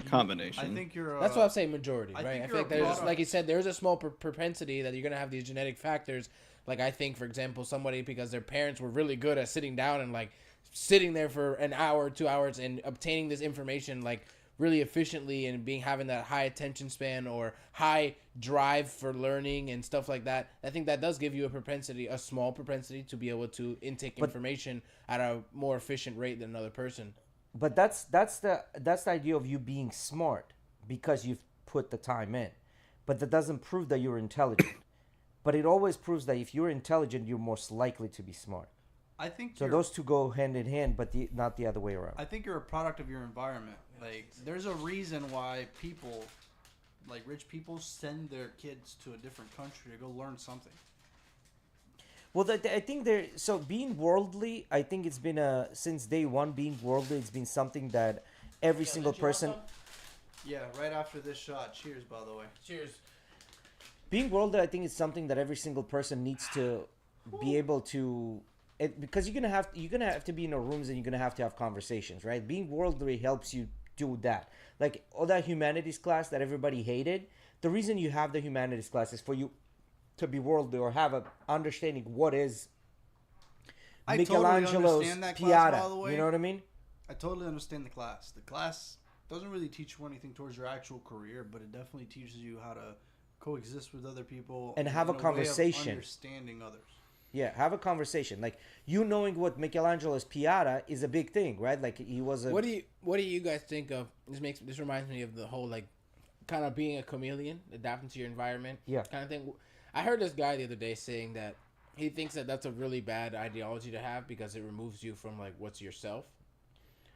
Combination. I think you're. That's what I'm saying, majority, I right? think I you're think a there's, product. like you said, there's a small propensity that you're gonna have these genetic factors. Like I think, for example, somebody because their parents were really good at sitting down and like sitting there for an hour, 2 hours, and obtaining this information like really efficiently, and having that high attention span or high drive for learning and stuff like that. I think that does give you a small propensity to be able to intake information at a more efficient rate than another person. But that's the idea of you being smart because you've put the time in. But that doesn't prove that you're intelligent. but it always proves that if you're intelligent, you're most likely to be smart. I think So those two go hand in hand, but not the other way around. I think you're a product of your environment. Like, there's a reason why people, like rich people, send their kids to a different country to go learn something. Well, I think so being worldly, I think it's been since day one, being worldly, it's been something that every single person. Yeah, right after this shot. Cheers, by the way. Cheers. Being worldly, I think it's something that every single person needs to be able to. Because you're gonna have to be in the rooms and you're gonna have to have conversations, right? Being worldly helps you do that. Like all that humanities class that everybody hated. The reason you have the humanities class is for you to be worldly or have a understanding what is I Michelangelo's totally understand that class, Pieta. by the way. You know what I mean? I totally understand the class. The class doesn't really teach you anything towards your actual career, but it definitely teaches you how to coexist with other people And have a way of conversation. understanding others. Yeah, have a conversation. Like you knowing what Michelangelo's Pieta is a big thing, right? Like he was a. What do you guys think of? This reminds me of the whole like, kind of being a chameleon, adapting to your environment. Yeah. Kind of thing. I heard this guy the other day saying that he thinks that that's a really bad ideology to have because it removes you from like what's yourself.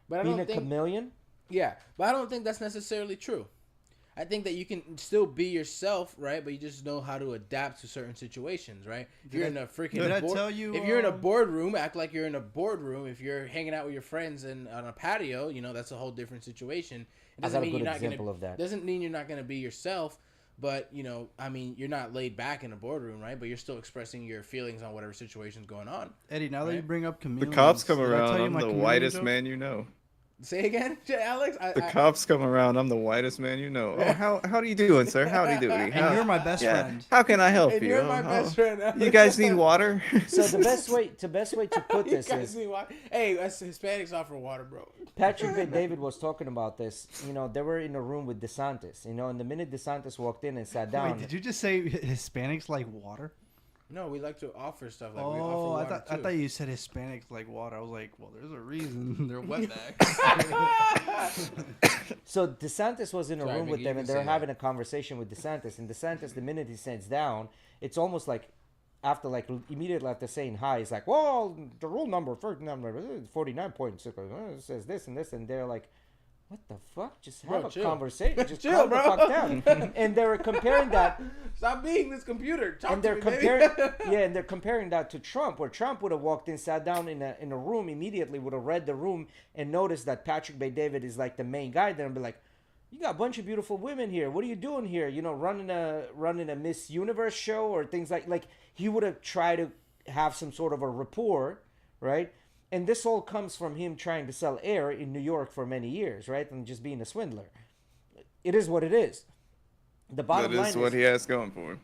But I being don't a think. chameleon? Yeah, but I don't think that's necessarily true. I think that you can still be yourself, right? But you just know how to adapt to certain situations, right? If you're in a freaking Did I tell you, if you're in a boardroom, act like you're in a boardroom. If you're hanging out with your friends and on a patio, that's a whole different situation. It I got a mean good you're not example gonna, of that. Doesn't mean you're not gonna be yourself, but I mean you're not laid back in a boardroom, right? But you're still expressing your feelings on whatever situation's going on. Eddie, now that you Right. bring up The chameleons, cops come did I tell around. you I'm my the chameleon whitest joke? man you know. Say again, Alex. The cops come around. I'm the whitest man you know. Oh, how do you doing, sir? Howdy doody. And you're my best friend. How can I help And you? you're Oh, my best friend, Alex. You guys need water? So the best way to put You this guys is need water. Hey, us Hispanics offer water, bro. Patrick Bay David was talking about this. They were in a room with DeSantis. And the minute DeSantis walked in and sat down, Wait, did you just say Hispanics like water? No, we like to offer stuff. Like we offer Oh, water I too. thought you said Hispanics like water. I was like, well, there's a reason they're wetbacks. so DeSantis was in a Sorry, room with Mickey, them, you and can they're say having a conversation with DeSantis. And DeSantis, the minute he sits down, it's almost like after immediately after saying hi, he's like, well, the rule number 49.6 says this and this, and they're like, what the fuck? Just have Bro, a chill. conversation. Just Chill, calm the bro. fuck down. And they were comparing that. Stop being this computer. Talk And to they're me, comparing, baby. and they're comparing that to Trump, where Trump would have walked in, sat down in a room immediately, would have read the room and noticed that Patrick Bay David is like the main guy there, and be like, "You got a bunch of beautiful women here. What are you doing here? Running a Miss Universe show or things like he would have tried to have some sort of a rapport, right?" And this all comes from him trying to sell air in New York for many years, right, and just being a swindler. It is what it is. The bottom That line is what he has going for him.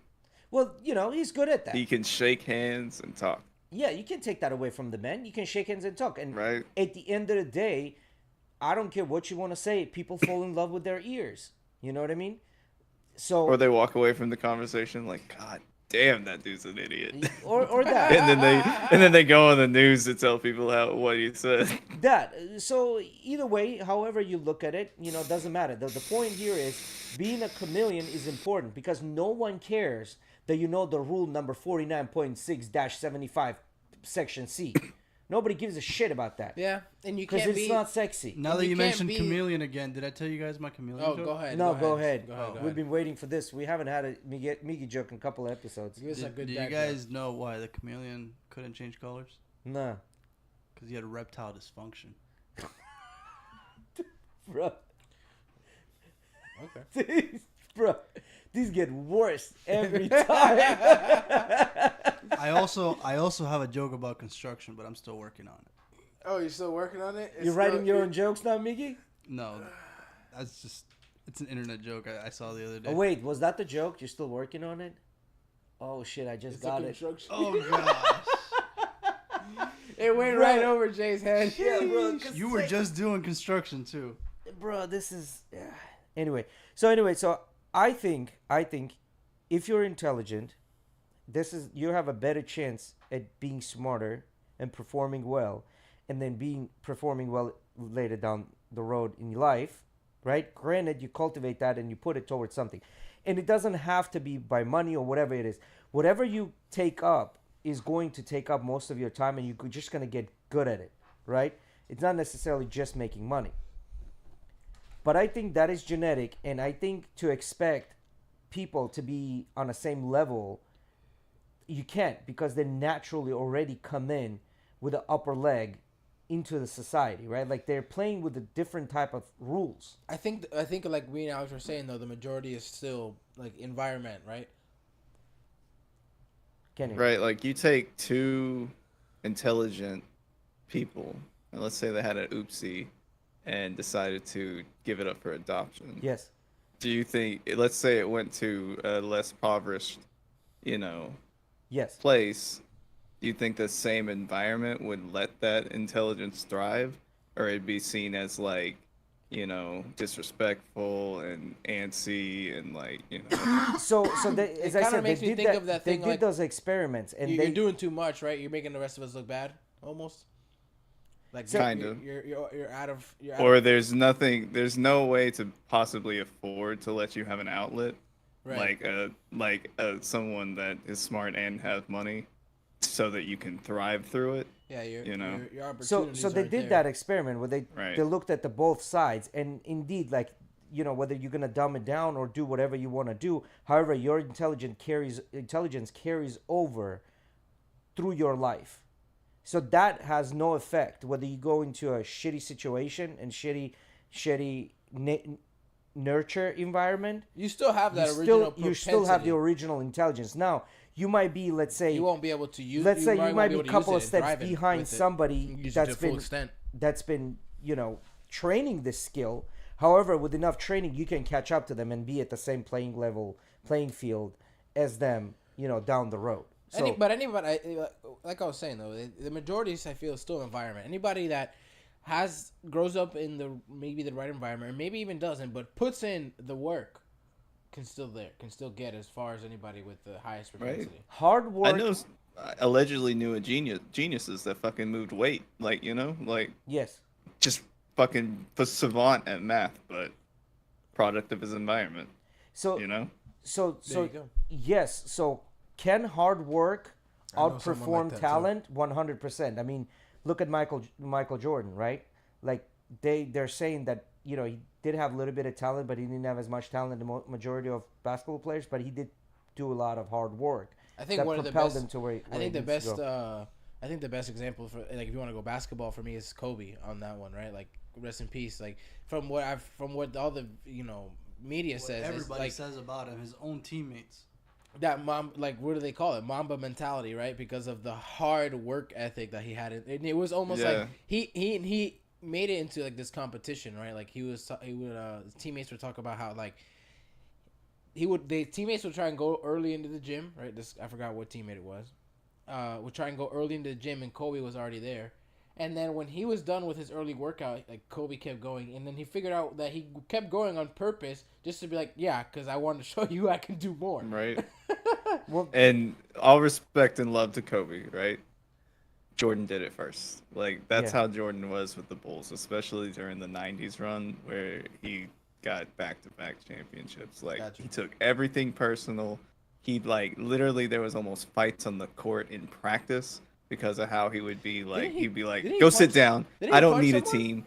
well, he's good at that. He can shake hands and talk. Yeah, you can take that away from the men. You can shake hands and talk. And Right. at the end of the day, I don't care what you want to say. People fall in love with their ears. You know what I mean? So Or they walk away from the conversation like, God damn, that dude's an idiot. or that and then they go on the news to tell people what he said. that. So either way, however you look at it, doesn't matter. The point here is being a chameleon is important because no one cares that the rule number 49.6-75 section C. Nobody gives a shit about that. Yeah, and you Because can't it's be. not sexy. Now that You you can't mentioned be- chameleon again, did I tell you guys my chameleon Oh, joke? go ahead. No, go ahead. Go ahead. We've been waiting for this. We haven't had a Miggy joke in a couple of episodes. Give us a Did, good do you dad guys know why the chameleon couldn't change colors? Nah. Because he had erectile dysfunction. Bro. joke. Okay. Bro, these get worse every time. I also have a joke about construction, but I'm still working on it. Oh, you're still working on it? You're writing your own jokes now, Miggy? No, it's an internet joke I saw the other day. Oh, wait, was that the joke? You're still working on it? Oh, shit, I just got it. Oh gosh. It went Bro. right over Jay's head. Yeah, bro. You were just doing construction too. Bro, this is... Anyway, so I think if you're intelligent, you have a better chance at being smarter and performing well, and then performing well later down the road in your life, right? Granted, you cultivate that and you put it towards something. And it doesn't have to be by money or whatever it is. whatever you take up is going to take up most of your time, and you're just going to get good at it, right? It's not necessarily just making money. But I think that is genetic, and I think to expect people to be on the same level, you can't, because they naturally already come in with an upper leg into the society, right? Like they're playing with a different type of rules. I think like we and Alex were saying though, the majority is still like environment, right? Kenny, Right, like you take two intelligent people, and let's say they had an oopsie and decided to give it up for adoption. yes, Do you think, let's say it went to a less impoverished, you know, yes. place, do you think the same environment would let that intelligence thrive? Or it'd be seen as like, you know, disrespectful and antsy and like, you know. So they, as I kinda said, they makes me did think that. of that They thing, did like, those experiments, and You're they doing too much, right? You're making the rest of us look bad, almost. Like Kind you're, of. you're out of Or there's no way to possibly afford to let you have an outlet, right. like someone that is smart and have money, so that you can thrive through it. Yeah, you know. your so opportunities they aren't did there. that experiment where they Right. they looked at the both sides, and indeed, like, you know, whether you're gonna dumb it down or do whatever you want to do, however, your intelligence carries over through your life. So that has no effect whether you go into a shitty situation and shitty nurture environment. You still have that You original still you still have the propensity. original intelligence. Now you might be, let's say, You won't be able to use. let's say you might be a able to couple of use it and steps thrive in behind with it. somebody Use it to that's the full been extent. you know, training this skill. However, with enough training, you can catch up to them and be at the same playing field as them, you know, down the road. So But anybody, like I was saying though, the majority I feel is still environment. Anybody that grows up in maybe the right environment, or maybe even doesn't, but puts in the work, can still get as far as anybody with the highest propensity. hard I work. know allegedly knew geniuses that fucking moved weight, like, you know, like Yes. just fucking savant at math, but product of his environment, So you know. so There so you go. yes. So can hard work I know someone like outperform that, too. talent? 100%. I mean, look at Michael Jordan, right? Like they're saying that, you know, he did have a little bit of talent, but he didn't have as much talent as the majority of basketball players. But he did do a lot of hard work. I think that one of the propelled best. him to where I think he the needs to best. go. I think the best example for, like, if you want to go basketball for me, is Kobe on that one, right? Like, rest in peace. Like, from what all the, you know, media What says, is everybody like says about him, his own teammates. that like, what do they call it? Mamba mentality, right? Because of the hard work ethic that he had. And it was almost Yeah. like he made it into like this competition, right? Like his teammates would talk about how, like, the teammates would try and go early into the gym, right? I forgot what teammate it was. Would try and go early into the gym, and Kobe was already there. And then when he was done with his early workout, like, Kobe kept going, and then he figured out that he kept going on purpose just to be like, yeah, because I wanted to show you I can do more. Right. Well, And all respect and love to Kobe, right? Jordan did it first. Like, that's Yeah. how Jordan was with the Bulls, especially during the 90s run where he got back-to-back championships. Like, Gotcha. he took everything personal. He, like, literally there was almost fights on the court in practice because of how he would be like, Didn't he- he'd be like, didn't he go sit punch- down. didn't he I don't punch need a someone? team.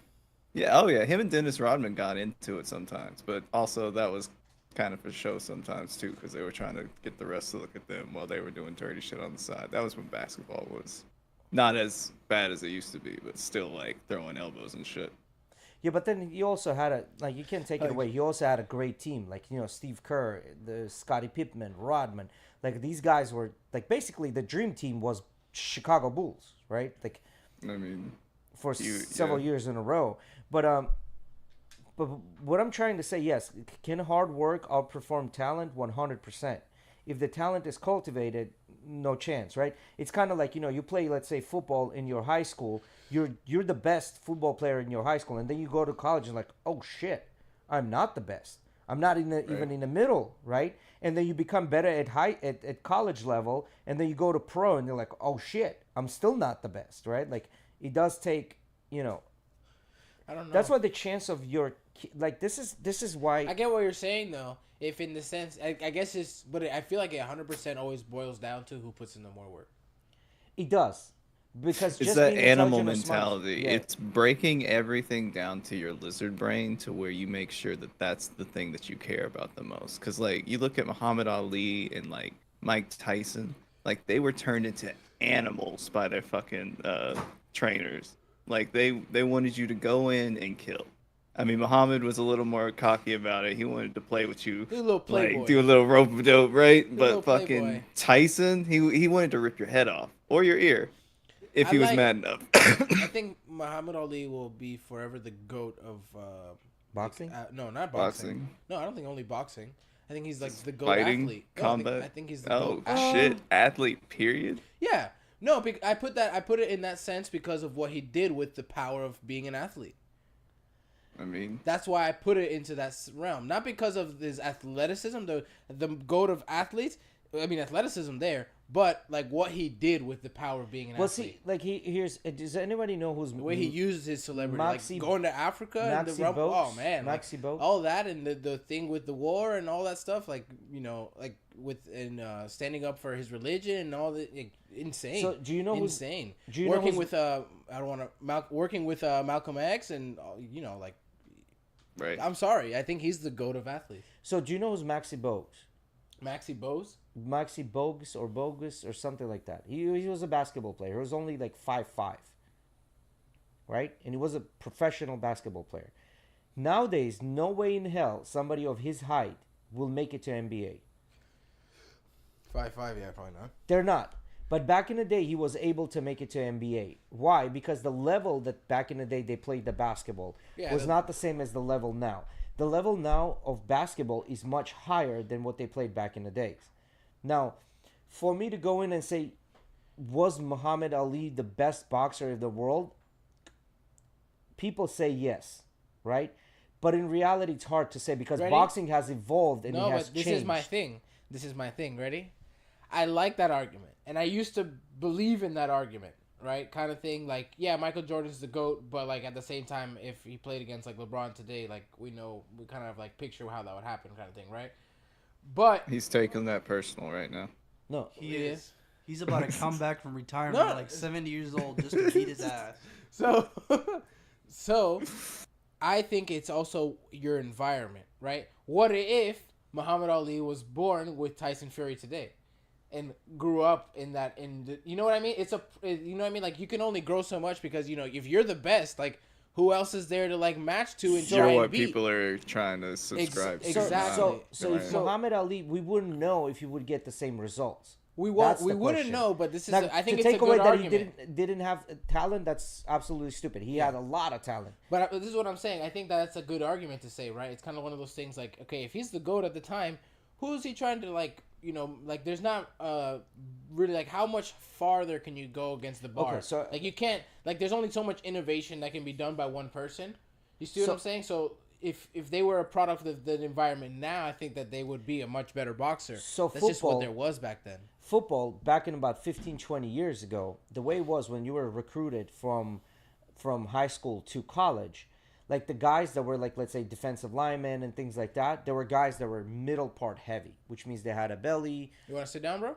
Yeah, oh yeah, him and Dennis Rodman got into it sometimes, but also that was kind of for show sometimes too, because they were trying to get the rest to look at them while they were doing dirty shit on the side. That was when basketball was not as bad as it used to be, but still like throwing elbows and shit. yeah, but then he also had you can't take it away. He also had a great team, like, you know, Steve Kerr, the Scottie Pippen, Rodman. Like, these guys were, like, basically the dream team was Chicago Bulls, right? Like, I mean, for You- several yeah. years in a row. But what I'm trying to say, yes, can hard work outperform talent? 100%. If the talent is cultivated, no chance, right? It's kind of like, you know, you play, let's say, football in your high school. You're the best football player in your high school, and then you go to college and like, oh shit, I'm not the best. I'm not even in the middle, right? And then you become better at college level, and then you go to pro, and you're like, oh shit, I'm still not the best, right? Like, it does take, you know. I don't know. That's why the chance of your like this is why I get what you're saying though. if in the sense, I guess it's, but I feel like it 100% always boils down to who puts in the more work. It does. Because It's just that being animal intelligent or smart, mentality. yeah. It's breaking everything down to your lizard brain to where you make sure that that's the thing that you care about the most. Because, like, you look at Muhammad Ali and, like, Mike Tyson, like, they were turned into animals by their fucking trainers. Like, they wanted you to go in and kill. I mean, Muhammad was a little more cocky about it. He wanted to play with you, He's a little playboy. like do a little rope a dope, right? little But fucking playboy. Tyson, he wanted to rip your head off or your ear if I he was like- mad enough. I think Muhammad Ali will be forever the GOAT of Boxing? no, not boxing. No, I don't think only boxing. I think he's like the GOAT Fighting, athlete. No, combat. I think he's the Oh GOAT athlete. shit, athlete. Period. Yeah. No, I put it in that sense because of what he did with the power of being an athlete. I mean, That's why I put it into that realm, not because of his athleticism, the GOAT of athletes. I mean, athleticism there, but like what he did with the power of being an Well, athlete. see, like here's. Does anybody know who's The way he used his celebrity, Maxi- like going to Africa and the Maxi rumble. Oh Bogues? man, like, Maxi Bogues? all that and the thing with the war and all that stuff, like like standing up for his religion and all that, like, insane. So do you know who's insane? do you know working who's- with I don't want to working with Malcolm X and like right. I'm sorry, I think he's the GOAT of athletes. So do you know who's Maxi Bogues? Maxi Bose. Maxi Bogues or Bogus or something like that. He was a basketball player. He was only like 5'5", right? And he was a professional basketball player. Nowadays, no way in hell somebody of his height will make it to NBA. 5'5", yeah, probably not. They're not. But back in the day, he was able to make it to NBA. Why? Because the level that back in the day they played the basketball was not the same as the level now. The level now of basketball is much higher than what they played back in the days. Now, for me to go in and say, was Muhammad Ali the best boxer in the world? People say yes, right? But in reality, it's hard to say because Ready? boxing has evolved and No, it has but this changed. is my thing. This is my thing. Ready? I like that argument, and I used to believe in that argument, right? Kind of thing. Like, yeah, Michael Jordan's the GOAT, but like at the same time, if he played against like LeBron today, like we kind of like picture how that would happen, kind of thing, right? But He's taking that personal right now. No, He Yeah. is. He's about to come back from retirement No. at like 70 years old just to beat his ass. so, so, I think it's also your environment, right? What if Muhammad Ali was born with Tyson Fury today? And grew up in that, you know what I mean? You know what I mean? Like, you can only grow so much because, if you're the best, like, who else is there to, like, match to and You're try what and beat? people are trying to subscribe to. exactly. So if Muhammad Ali, we wouldn't know if he would get the same results. We That's wouldn't the question. know, but this is, Now, I think to it's a take away good that argument. he didn't have talent, that's absolutely stupid. He had a lot of talent. But this is what I'm saying. I think that's a good argument to say, right? It's kind of one of those things like, okay, if he's the GOAT at the time, who is he trying to, like, like, there's not really, like, how much farther can you go against the bar? Okay, so- like, you can't, like, there's only so much innovation that can be done by one person. You see what So- I'm saying? So if they were a product of the environment now, I think that they would be a much better boxer. So that's just what football- there was back then. Football, back in about 15, 20 years ago, the way it was when you were recruited from high school to college, like the guys that were like, let's say, defensive linemen and things like that, there were guys that were middle part heavy, which means they had a belly. You want to sit down, bro?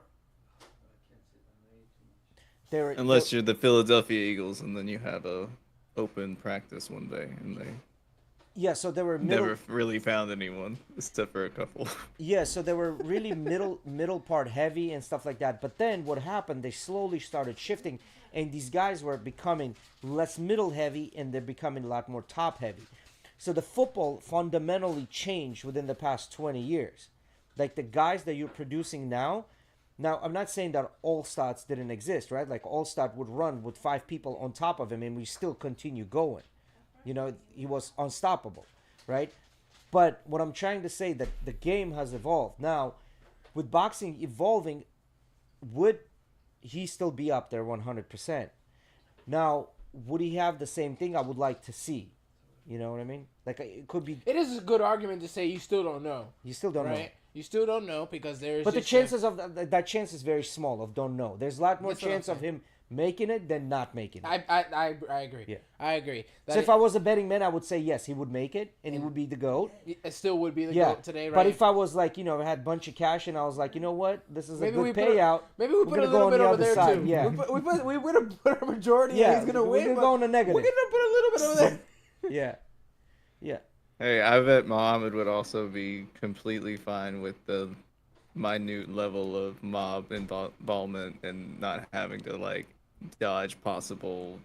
They were Unless you're the Philadelphia Eagles and then you have a open practice one day and they yeah, so they were middle. never really found anyone except for a couple. Yeah, so they were really middle part heavy and stuff like that. But then what happened? They slowly started shifting, and these guys were becoming less middle heavy, and they're becoming a lot more top heavy. So the football fundamentally changed within the past 20 years. Like the guys that you're producing now. Now I'm not saying that all stats didn't exist, right? Like all stat would run with 5 people on top of him, and we still continue going. He was unstoppable, right? But what I'm trying to say that the game has evolved. Now, with boxing evolving, would he still be up there 100%? Now, would he have the same thing? I would like to see. You know what I mean? Like it could be. It is a good argument to say you still don't know. You still don't know. Right? You still don't know because there's. But the just, chances of that chance is very small of don't know. There's a lot more That's what I'm chance of him making it than not making it. I agree. Yeah. I agree. So if I was a betting man, I would say yes, he would make it, and he would be the GOAT. It still would be the Yeah, GOAT today, right? but if I was like, had a bunch of cash and I was like, you know what, this is a good put payout. maybe we we're put a gonna little go on bit the over other there side. too. Yeah, We would have put a majority. yeah, He's gonna we're win. gonna but go on the negative. We're gonna put a little bit over there. Yeah, yeah. Hey, I bet Muhammad would also be completely fine with the minute level of mob involvement and not having to like dodge possible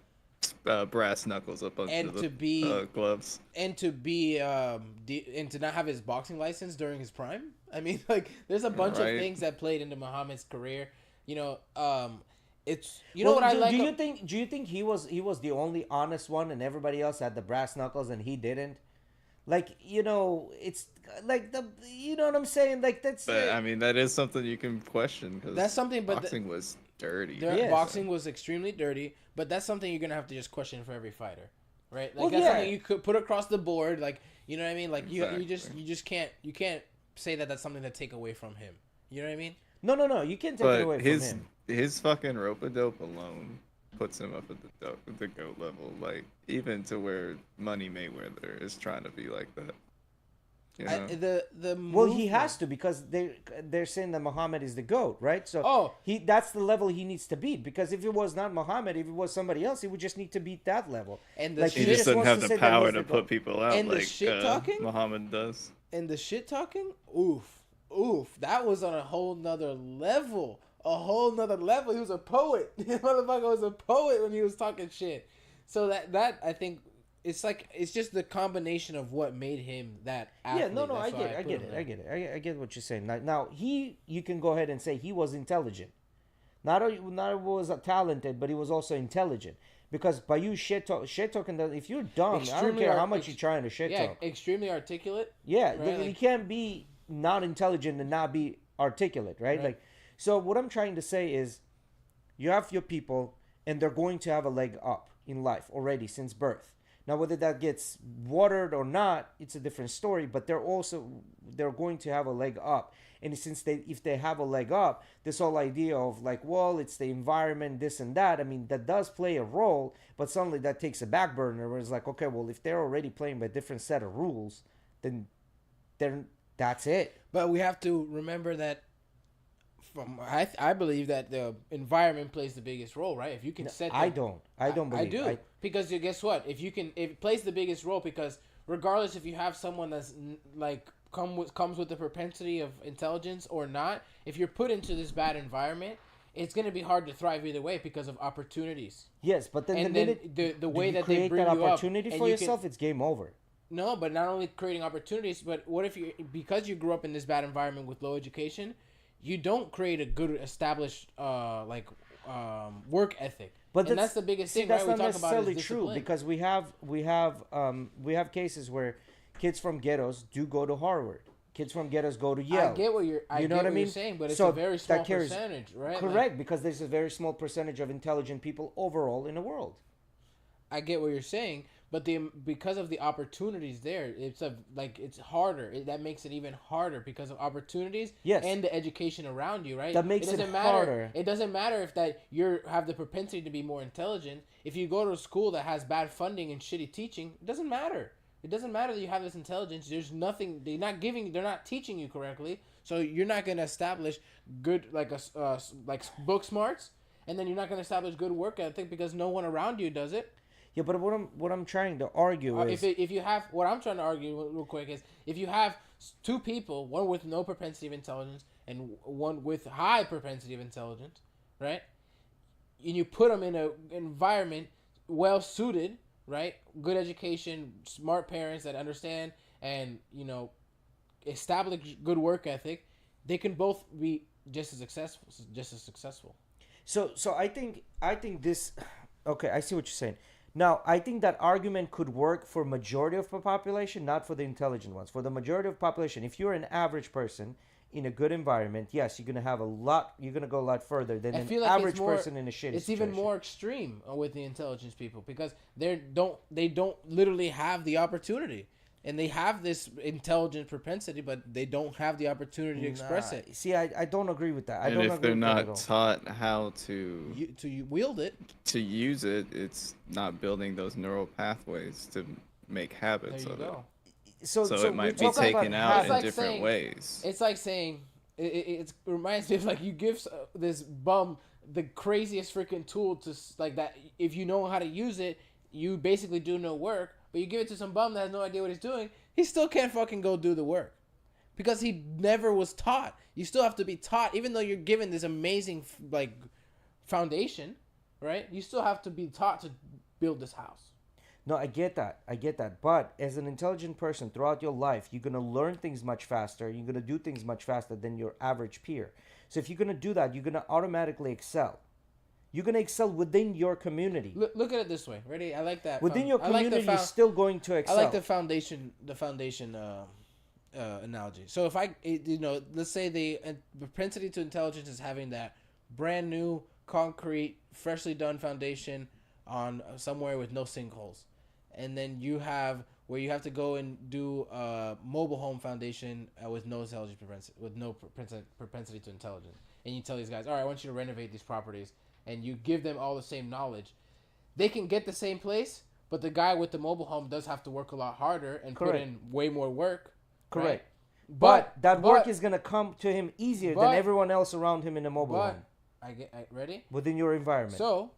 brass knuckles up under And the to be- gloves. And to be and to not have his boxing license during his prime. I mean, like, there's a bunch of Right. things that played into Muhammad's career. It's know what I like. Do you think he was the only honest one and everybody else had the brass knuckles and he didn't? Like, it's like you know what I'm saying? Like that's. But I mean, that is something you can question because That's something, but boxing was dirty. Yeah. boxing was extremely dirty, but that's something you're gonna have to just question for every fighter, right? Like Well, that's yeah. something you could put across the board, like, you know what I mean? Like you Exactly. just can't say that that's something to take away from him. You know what I mean? No, you can't take it away But from him. his fucking rope-a-dope alone puts him up at the GOAT level, like even to where Money Mayweather is trying to be like that. You know? The Well, he movement- has to because they're saying that Muhammad is the GOAT, right? So Oh. that's the level he needs to beat. Because if it was not Muhammad, if it was somebody else, he would just need to beat that level. And the Like, He shit- just just doesn't wants have to the say that power he's to the put GOAT. people out And the like shit talking? Muhammad does. And the shit talking, oof, that was on a whole nother level. A whole nother level. He was a poet. The motherfucker was a poet when he was talking shit. So that I think it's just the combination of what made him that athlete. Yeah, no, That's why I put get him it. there. I get what you're saying. Now you can go ahead and say he was intelligent. Not was talented, but he was also intelligent. Because by you shit talking, if you're dumb, I don't Extremely care how ar- much ex- you're trying to shit Yeah, talk. extremely articulate. Yeah, Right, you like- can't be not intelligent and not be articulate, right? Right. Like, so what I'm trying to say is, you have your people, and they're going to have a leg up in life already since birth. Now, whether that gets watered or not, it's a different story. But they're going to have a leg up, and if they have a leg up, this whole idea of like, well, it's the environment, this and that. I mean, that does play a role, but suddenly that takes a back burner where it's like, okay, well, if they're already playing by a different set of rules, then that's it. But we have to remember that. I believe that the environment plays the biggest role, right? If you can set, I don't believe. I do because guess what? If it plays the biggest role, because regardless if you have someone that's like comes with the propensity of intelligence or not, if you're put into this bad environment, it's gonna be hard to thrive either way because of opportunities. Yes, but then And the then minute the way you that they create bring that you up opportunity and for you can- yourself, it's game over. No, but not only creating opportunities, but what if because you grew up in this bad environment with low education, you don't create a good established work ethic. But and that's the biggest thing, that's right? not We talk about is necessarily true discipline. because we have cases where kids from ghettos do go to Harvard. Kids from ghettos go to Yale. I get what you're. I You know get what I what mean? you're saying, but it's So a very that small carries- percentage, right? Correct, because there's a very small percentage of intelligent people overall in the world. I get what you're saying, but because of the opportunities there, it's harder. That makes it even harder because of opportunities. Yes. And the education around you, right? That makes it doesn't matter. harder. It doesn't matter if that you have the propensity to be more intelligent. If you go to a school that has bad funding and shitty teaching, it doesn't matter. It doesn't matter that you have this intelligence. There's nothing. They're not teaching you correctly. So you're not going to establish good like book smarts, and then you're not going to establish good work ethic because no one around you does it. Yeah, but what I'm trying to argue is If you have what I'm trying to argue real quick is if you have two people, one with no propensity of intelligence and one with high propensity of intelligence, right? And you put them in an environment well suited, right? Good education, smart parents that understand and establish good work ethic, they can both be just as successful. So I think this. Okay, I see what you're saying. Now, I think that argument could work for majority of the population, not for the intelligent ones. For the majority of the population, if you're an average person in a good environment, yes, you're gonna have you're gonna go a lot further than I an feel like average it's more, person in a shitty It's situation. even more extreme with the intelligence people because they don't literally have the opportunity. and they have this intelligent propensity, but they don't have the opportunity to express Nah, it. See, I don't agree with that. I And don't if agree they're with that at not all. taught how to Wield it. use it, it's not building those neural pathways to make There habits you of go. So it. So so it we're might be talking about taken out It's in like different saying- ways. It's like saying it reminds me of like you give this bum the craziest freaking tool to like that. If you know how to use it, you basically do no work. But you give it to some bum that has no idea what he's doing, he still can't fucking go do the work because he never was taught. You still have to be taught, even though you're given this amazing like foundation, right? You still have to be taught to build this house. No, I get that. I get that. But as an intelligent person throughout your life, you're going to learn things much faster. You're going to do things much faster than your average peer. So if you're going to do that, you're going to automatically excel. You're going to excel within your community. Look at it this way. Ready? I like that. Within your I like the community, you're still going to I excel. like the foundation analogy. So if let's say the propensity to intelligence is having that brand new concrete, freshly done foundation on somewhere with no sinkholes, and then you have where you have to go and do a mobile home foundation with no intelligence propensity to intelligence, and you tell these guys, all right, I want you to renovate these properties, and you give them all the same knowledge. They can get the same place, but the guy with the mobile home does have to work a lot harder and put Correct. in way more work. Correct. Right? But that work is going to come to him easier than but- everyone else around him in the mobile But home. ready? Within your environment. So,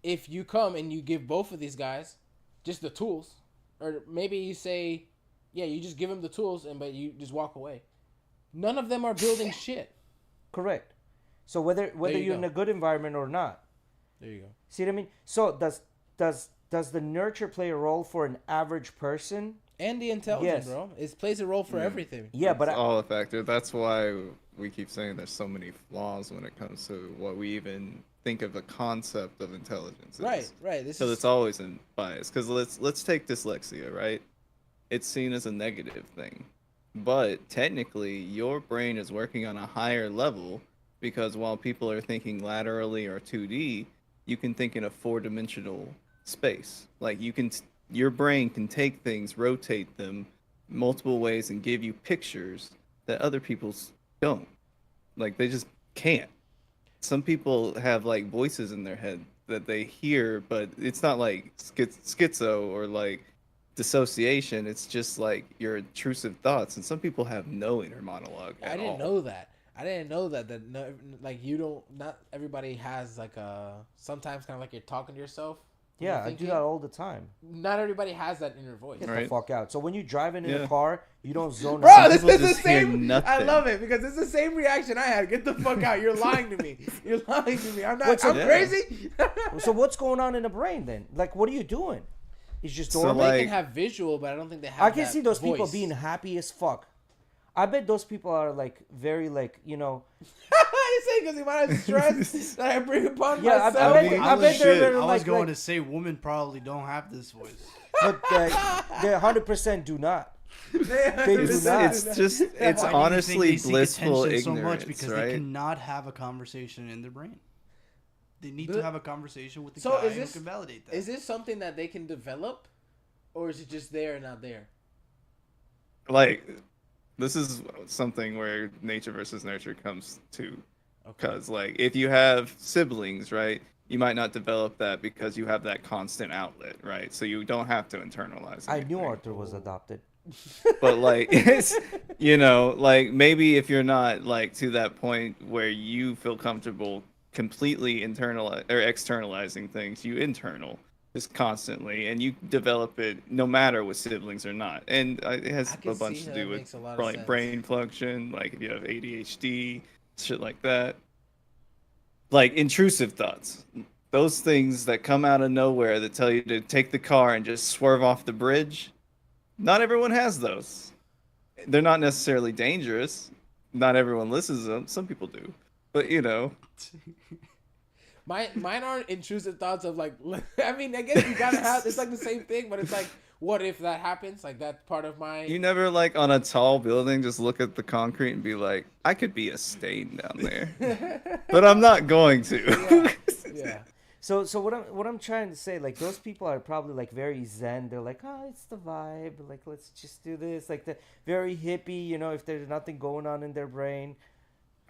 if you come and you give both of these guys just the tools, or maybe you say, yeah, you just give them the tools but you just walk away. None of them are building shit. Correct. So whether you you're go. in a good environment or not. There you go. See what I mean? So does the nurture play a role for an average person? And the intelligence, Yes. bro. It plays a role for Yeah. everything. Yeah, but It's all a factor. That's why we keep saying there's so many flaws when it comes to what we even think of the concept of intelligence. Right. This So is it's always in bias. Because let's take dyslexia, right? It's seen as a negative thing, but technically your brain is working on a higher level because while people are thinking laterally or 2D, you can think in a 4-dimensional space. Like your brain can take things, rotate them multiple ways, and give you pictures that other people's don't. Like they just can't. Some people have like voices in their head that they hear, but it's not like schizo or like dissociation. It's just like your intrusive thoughts, and some people have no inner monologue at I didn't all. know that. I didn't know that no, like you don't. Not everybody has like a sometimes kind of like you're talking to yourself. when yeah, you're I do thinking. that all the time. Not everybody has that inner voice. Get Right. the fuck out. So when you're driving in a Yeah. car, you don't zone Bro, out. this people is the just hear same. I nothing. love it because it's the same reaction I had. Get the fuck out! You're lying to me. You're lying to me. I'm not. What's I'm up? crazy. So what's going on in the brain then? Like, what are you doing? It's just So, dormant. They like- can have visual, but I don't think they have. I can that see those people voice. being happy as fuck. I bet those people are like very like you say because the amount of stress that I bring upon Yeah, I myself. bet, mean, I bet they're shit. very I was like, going like to say women probably don't have this voice. but they 100% do not. They do It's, not. it's just it's Why do you think honestly they seek blissful attention so ignorance, much? Because right? they cannot have a conversation in their brain. They need But- to have a conversation with the So guy is this- who can validate that. Is this something that they can develop, or is it just there and not there? Like this is something where nature versus nurture comes to, Okay. because like if you have siblings, right, you might not develop that because you have that constant outlet, right? So you don't have to internalize. I knew anything. Arthur was adopted. But like it's like maybe if you're not like to that point where you feel comfortable completely externalizing things, you internal just constantly, and you develop it no matter with siblings or not, and it has I can a bunch see to how do that with makes a lot of like sense. brain function, like if you have ADHD, shit like that, like intrusive thoughts, those things that come out of nowhere that tell you to take the car and just swerve off the bridge. Not everyone has those. They're not necessarily dangerous. Not everyone listens to them. Some people do. But, Mine aren't intrusive thoughts of like. I mean, I guess you gotta have. It's like the same thing, but it's like, what if that happens? Like that's part of my. you never, like, on a tall building, just look at the concrete and be like, I could be a stain down there. But I'm not going to. Yeah. So what I'm trying to say, like those people are probably like very zen. They're like, oh, it's the vibe. Like let's just do this. Like the very hippie, you know, if there's nothing going on in their brain.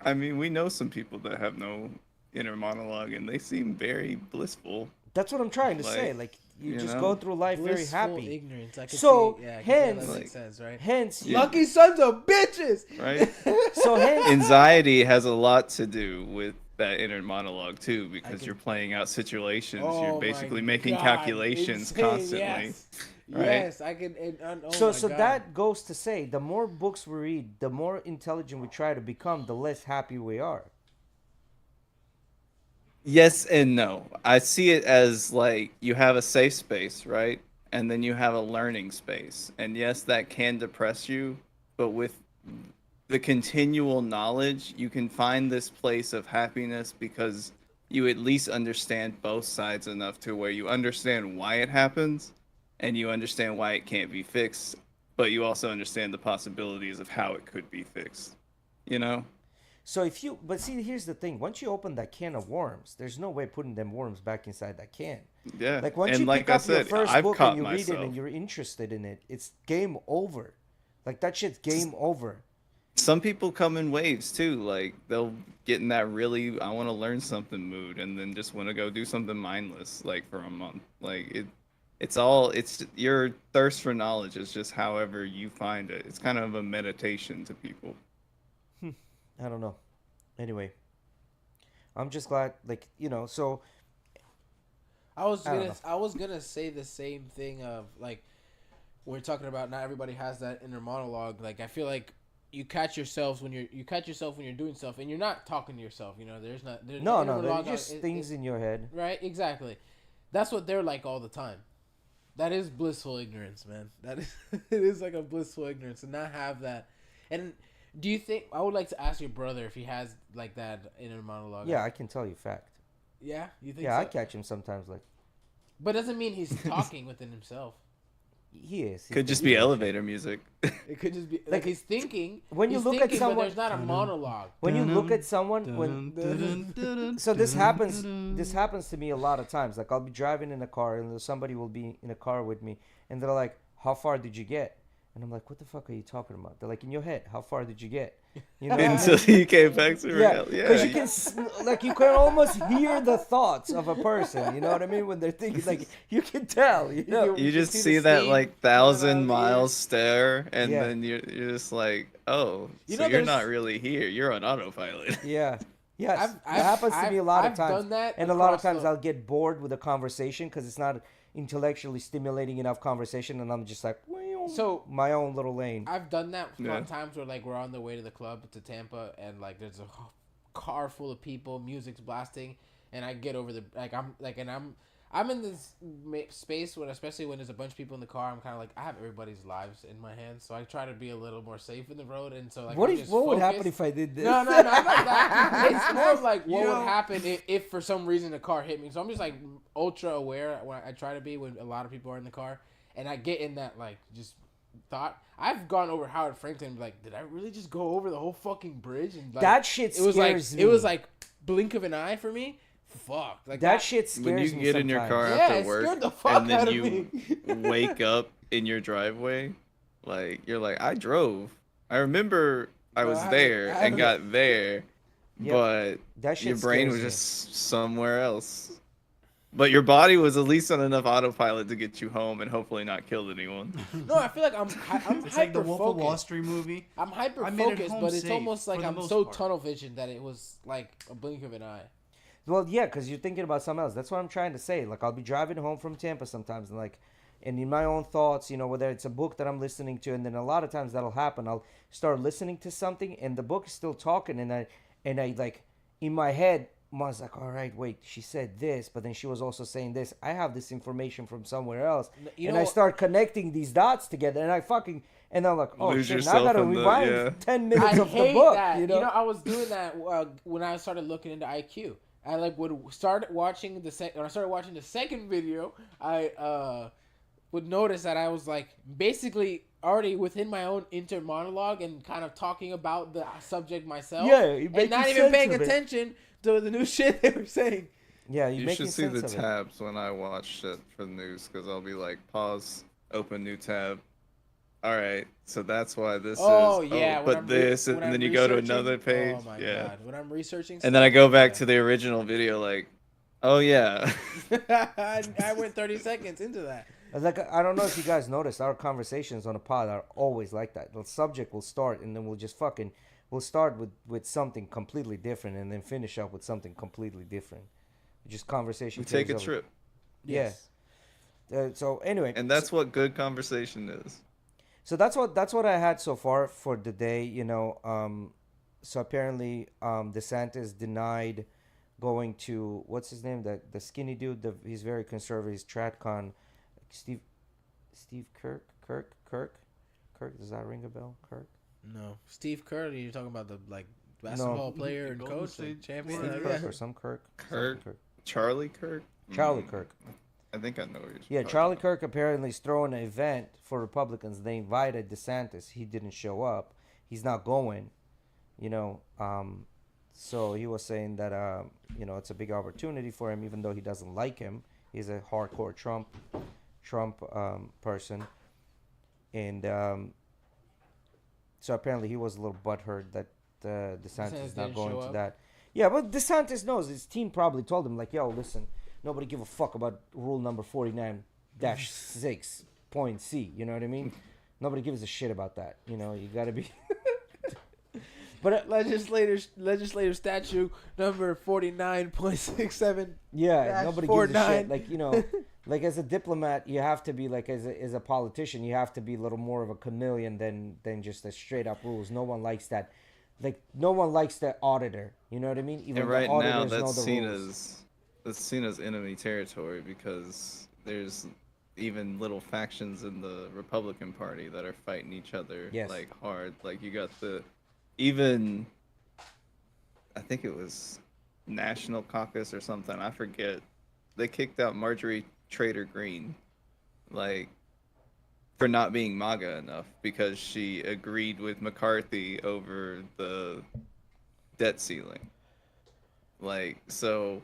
I mean, we know some people that have no inner monologue, and they seem very blissful. That's what I'm trying to say. Like, Like you you just know? go through life very Blissful happy. ignorance. I can So, see, yeah, I can see how hence- that Like- makes sense, right? Hence, Yeah. Lucky sons of bitches. Right? so hence, Anxiety has a lot to do with that inner monologue too, because can- you're playing out situations. Oh You're my basically making God, calculations insane, constantly. Yes, right? yes, I can. Oh so my so God. that goes to say, the more books we read, the more intelligent we try to become, the less happy we are. Yes and no. I see it as like you have a safe space, right? And then you have a learning space. And yes, that can depress you, but with the continual knowledge, you can find this place of happiness because you at least understand both sides enough to where you understand why it happens and you understand why it can't be fixed, but you also understand the possibilities of how it could be fixed. You know? So if you, but see, here's the thing: once you open that can of worms, there's no way putting them worms back inside that can. Yeah. Like once and you like pick I up your said, first I've book caught and you read myself. it and you're interested in it, it's game over. Like that shit's game over. Some people come in waves too. Like they'll get in that really I want to learn something mood, and then just want to go do something mindless like for a month. Like it's your thirst for knowledge is just however you find it. It's kind of a meditation to people. I don't know. Anyway, I'm just glad, like you know. So I was I don't gonna know. I was gonna say the same thing of like we're talking about not everybody has that inner monologue. Like I feel like you catch yourselves when you catch yourself when you're doing stuff and you're not talking to yourself. You know, there's no, inner no, they're monologue, just things in your head. right. Exactly. That's what they're like all the time. That is blissful ignorance, man. That is it is like a blissful ignorance to not have that. And do you think I would like to ask your brother if he has like that inner monologue? Yeah, I can tell you fact. Yeah, you think? Yeah, so? I catch him sometimes. Like But doesn't mean he's talking within himself. he is. He's Could just be elevator music. It could just be like Like, he's thinking. when you he's look at thinking, someone- but there's not a monologue. When you look at someone, when so this happens to me a lot of times. Like I'll be driving in a car and somebody will be in a car with me and they're like, how far did you get? And I'm like, what the fuck are you talking about? They're like, in your head, how far did you get? You know what I mean? Until you came back to Yeah, reality. because you can like you can almost hear the thoughts of a person. You know what I mean? When they're thinking, like you can tell. You know? You You just see the see that steam like coming out of 1,000 the miles ears. stare, and Yeah. then you're just like, oh, You so know, you're there's- not really here. You're on autopilot. Yeah. Yes, I've- that happens to me a lot I've of times. done that And a lot of across times the- I'll get bored with a conversation because it's not intellectually stimulating enough conversation, and I'm just like, So- my own little lane. I've done that Yeah. on times where like we're on the way to the club to Tampa and like there's a car full of people, music's blasting, and I get over the like I'm in this space when especially when there's a bunch of people in the car. I'm kind of like I have everybody's lives in my hands, so I try to be a little more safe in the road. And so like What I'm if just what would happen focused. if I did this? No, not that. It's more of like what You know- would happen if for some reason a car hit me. So I'm just like ultra aware when I try to be when a lot of people are in the car, and I get in that like just thought. I've gone over Howard Franklin and be like, did I really just go over the whole fucking bridge? And like, That shit it was like scares me. it was like blink of an eye for me. Fuck, like that shit scares When you me get in your sometimes. car Yeah, after it work, scared the fuck and out then of you me. wake up in your driveway, like you're like, I drove. I remember I was there I and haven't- got there, Yep. but That shit your brain scares was me. just somewhere else. But your body was at least on enough autopilot to get you home and hopefully not kill anyone. No, I feel like I'm It's like the hyper Wolf of Wall focused. Street movie. I'm hyper I made it focused, home but it's safe almost like for the I'm most so part. tunnel vision that it was like a blink of an eye. Well, yeah, because you're thinking about something else. That's what I'm trying to say. Like, I'll be driving home from Tampa sometimes, and in my own thoughts, you know, whether it's a book that I'm listening to, and then a lot of times that'll happen. I'll start listening to something, and the book is still talking, and I like in my head, I was like, all right, wait, she said this, but then she was also saying this. I have this information from somewhere else, You and know I what- start connecting these dots together, and and I'm like, oh Lose shit, now I yourself gotta in the- rewind yeah. 10 minutes I of the hate book. that. You know, I was doing that when I started looking into IQ. I like would start watching when I started watching the second video. I would notice that I was like basically already within my own inner monologue and kind of talking about the subject myself. Yeah, you and making not even sense paying of it. attention to the new shit they were saying. Yeah, you're You making should see the sense of it. tabs when I watch shit for the news because I'll be like, pause, open new tab. All right, so that's why this Oh is. Oh, yeah, but this, when and I'm then you go to researching. another page. Oh my Yeah, god, when I'm researching and then I stuff. go back Yeah. to the original video, like, oh yeah. I went 30 seconds into that. Like I don't know if you guys noticed, our conversations on the pod are always like that. The subject will start, and then we'll start with something completely different, and then finish up with something completely different. Just conversation We take carries a over. trip, Yeah. Yes. So anyway, and that's what good conversation is. so that's what I had so far for the day. So apparently, DeSantis denied going to what's his name, the skinny dude. He's very conservative. He's TradCon. Steve Steve Kirk. Does that ring a bell? Kirk. No, Steve Kerr. You're talking about the No. basketball player The and Golden coach, State champion. Steve Warriors. Kirk Yeah. or some Kirk. Kirk, Something Kirk. Charlie Kirk, Charlie Kirk. I think I know what you're Yeah, talking Charlie about. Kirk apparently is throwing an event for Republicans. They invited DeSantis. He didn't show up. He's not going. You know, so he was saying that it's a big opportunity for him, even though he doesn't like him. He's a hardcore Trump person, and so apparently he was a little butthurt that DeSantis DeSantis is not didn't going show to up? that. Yeah, but DeSantis knows. His team probably told him, like, yo, listen, nobody give a fuck about rule number 49-6.c. You know what I mean? Nobody gives a shit about that. You know, you got to be... But legislative statute number 49.67. Yeah, Dash nobody gives a 49. shit. Like, like as a diplomat, you have to be like as a politician, you have to be a little more of a chameleon than just a straight up rules. No one likes that. Like no one likes the auditor. You know what I mean? Even And the right now, auditors know that's the seen rules. as enemy territory because there's even little factions in the Republican Party that are fighting each other Yes. like hard. Like you got even I think it was National Caucus or something. I forget. They kicked out Marjorie Trader Green, like for not being MAGA enough because she agreed with McCarthy over the debt ceiling. Like so,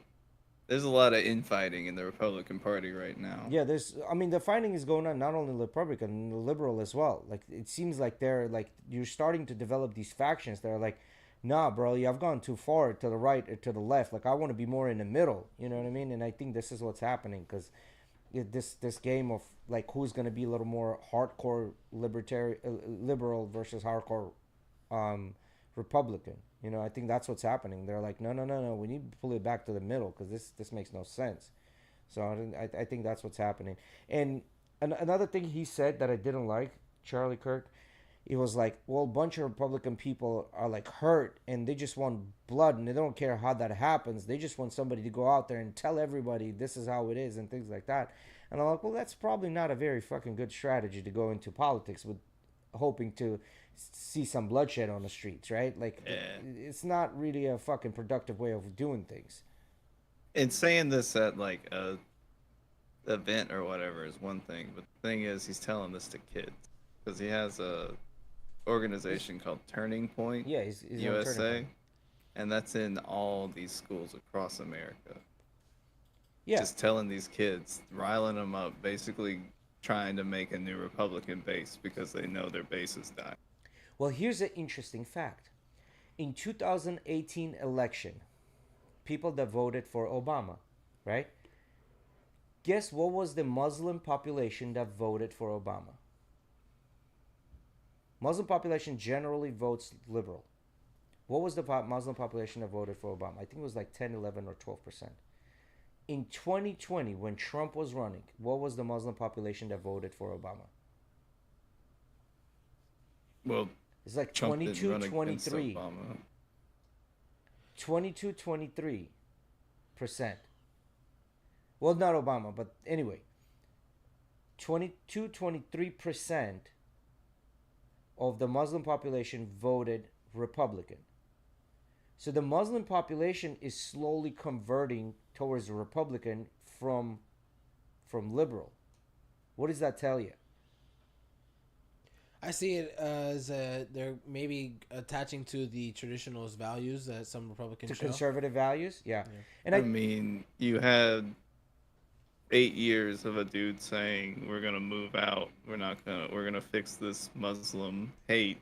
there's a lot of infighting in the Republican Party right now. Yeah, the fighting is going on not only Republican, the liberal as well. Like it seems like you're starting to develop these factions that are like, nah, bro, you've gone too far to the right or to the left. Like I want to be more in the middle. You know what I mean? And I think this is what's happening because this game of like who's gonna be a little more hardcore liberal versus hardcore Republican. I think that's what's happening. They're like, no, we need to pull it back to the middle because this makes no sense. So I think that's what's happening. And another thing he said that I didn't like, Charlie Kirk, it was like, well, a bunch of Republican people are like hurt and they just want blood and they don't care how that happens. They just want somebody to go out there and tell everybody this is how it is and things like that. And I'm like, well, that's probably not a very fucking good strategy to go into politics with hoping to see some bloodshed on the streets, right? Like, it's not really a fucking productive way of doing things. And saying this at like a event or whatever is one thing, but the thing is, he's telling this to kids because he has a organization called Turning Point, Yeah, he's on Turning USA, Point. and that's in all these schools across America. Yeah. Just telling these kids, riling them up, basically trying to make a new Republican base because they know their base is dying. Well, here's an interesting fact. In 2018 election, people that voted for Obama, right? Guess what was the Muslim population that voted for Obama? Muslim population generally votes liberal. What was the Muslim population that voted for Obama? I think it was like 10, 11, or 12%. In 2020, when Trump was running, what was the Muslim population that voted for Obama? Well, It's like Trump didn't 22, run against 23. Obama. 22, 23%. Well, not Obama, but anyway. 22, 23% of the Muslim population voted Republican. So the Muslim population is slowly converting towards Republican from liberal. What does that tell you? I see it as they're maybe attaching to the traditionalist values that some Republicans To show. conservative values, yeah. And I mean, you had 8 years of a dude saying we're gonna move out. We're gonna fix this Muslim hate,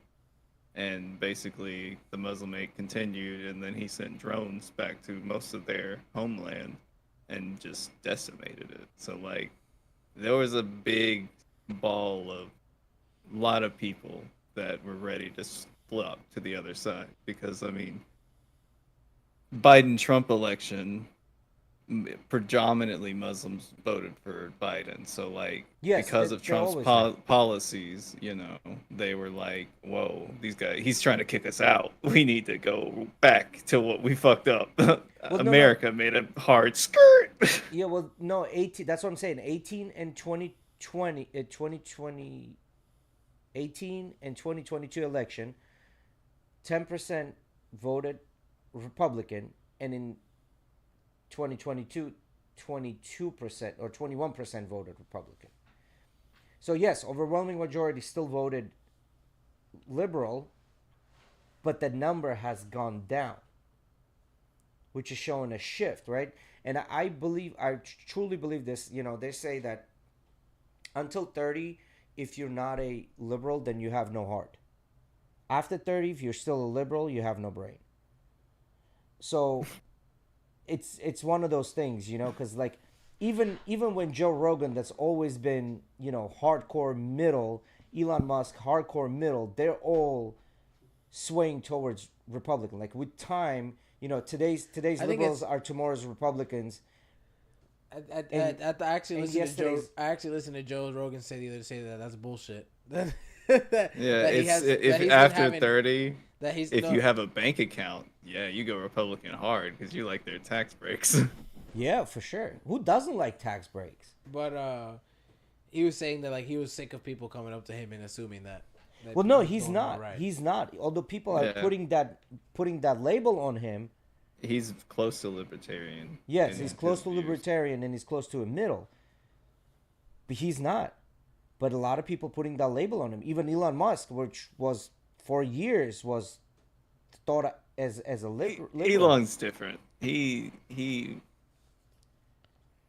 and basically the Muslim hate continued, and then he sent drones back to most of their homeland, and just decimated it. So like, there was a big ball of a lot of people that were ready to flip to the other side because I mean, Biden Trump election predominantly Muslims voted for Biden. So like Yes, because of they Trump's always have. policies, they were like, "Whoa, these guys, he's trying to kick us out. We need to go back to what we fucked up." Well, no. America made a hard skirt. Yeah, well, no, 18. That's what I'm saying. 18 and 2020, 2020, 18 and 2022 election, 10% voted Republican, and in 2022, 22% or 21% voted Republican. So yes, overwhelming majority still voted liberal, but the number has gone down, which is showing a shift, right? And I truly believe this. They say that until 30, if you're not a liberal, then you have no heart. After 30, if you're still a liberal, you have no brain. So it's one of those things, because like even when Joe Rogan, that's always been hardcore middle, Elon Musk, hardcore middle, they're all swaying towards Republican. Like with time, today's I think liberals are tomorrow's Republicans. I actually and listened to Joe. yesterday's- I actually listened to Joe Rogan say the other day that that's bullshit. that Yeah, he it's has, if that he's been after having, 30, that he's if no, you have a bank account, yeah, you go Republican hard because you like their tax breaks. Yeah, for sure. Who doesn't like tax breaks? but he was saying that like he was sick of people coming up to him and assuming that. Well, he no, was he's doing not. all right. He's not. Although people are Yeah. putting that label on him. He's close to libertarian. Yes, in he's his close to views. libertarian and he's close to a middle. But he's not. But a lot of people putting that label on him. Even Elon Musk, which was for years was thought as a liberal. Elon's different.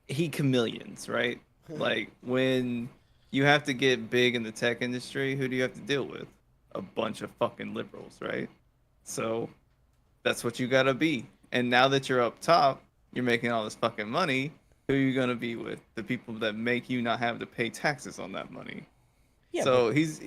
He chameleons, right? Like when you have to get big in the tech industry, who do you have to deal with? A bunch of fucking liberals, right? So that's what you gotta be. And now that you're up top, you're making all this fucking money. Who are you gonna be with? The people that make you not have to pay taxes on that money. Yeah, So he's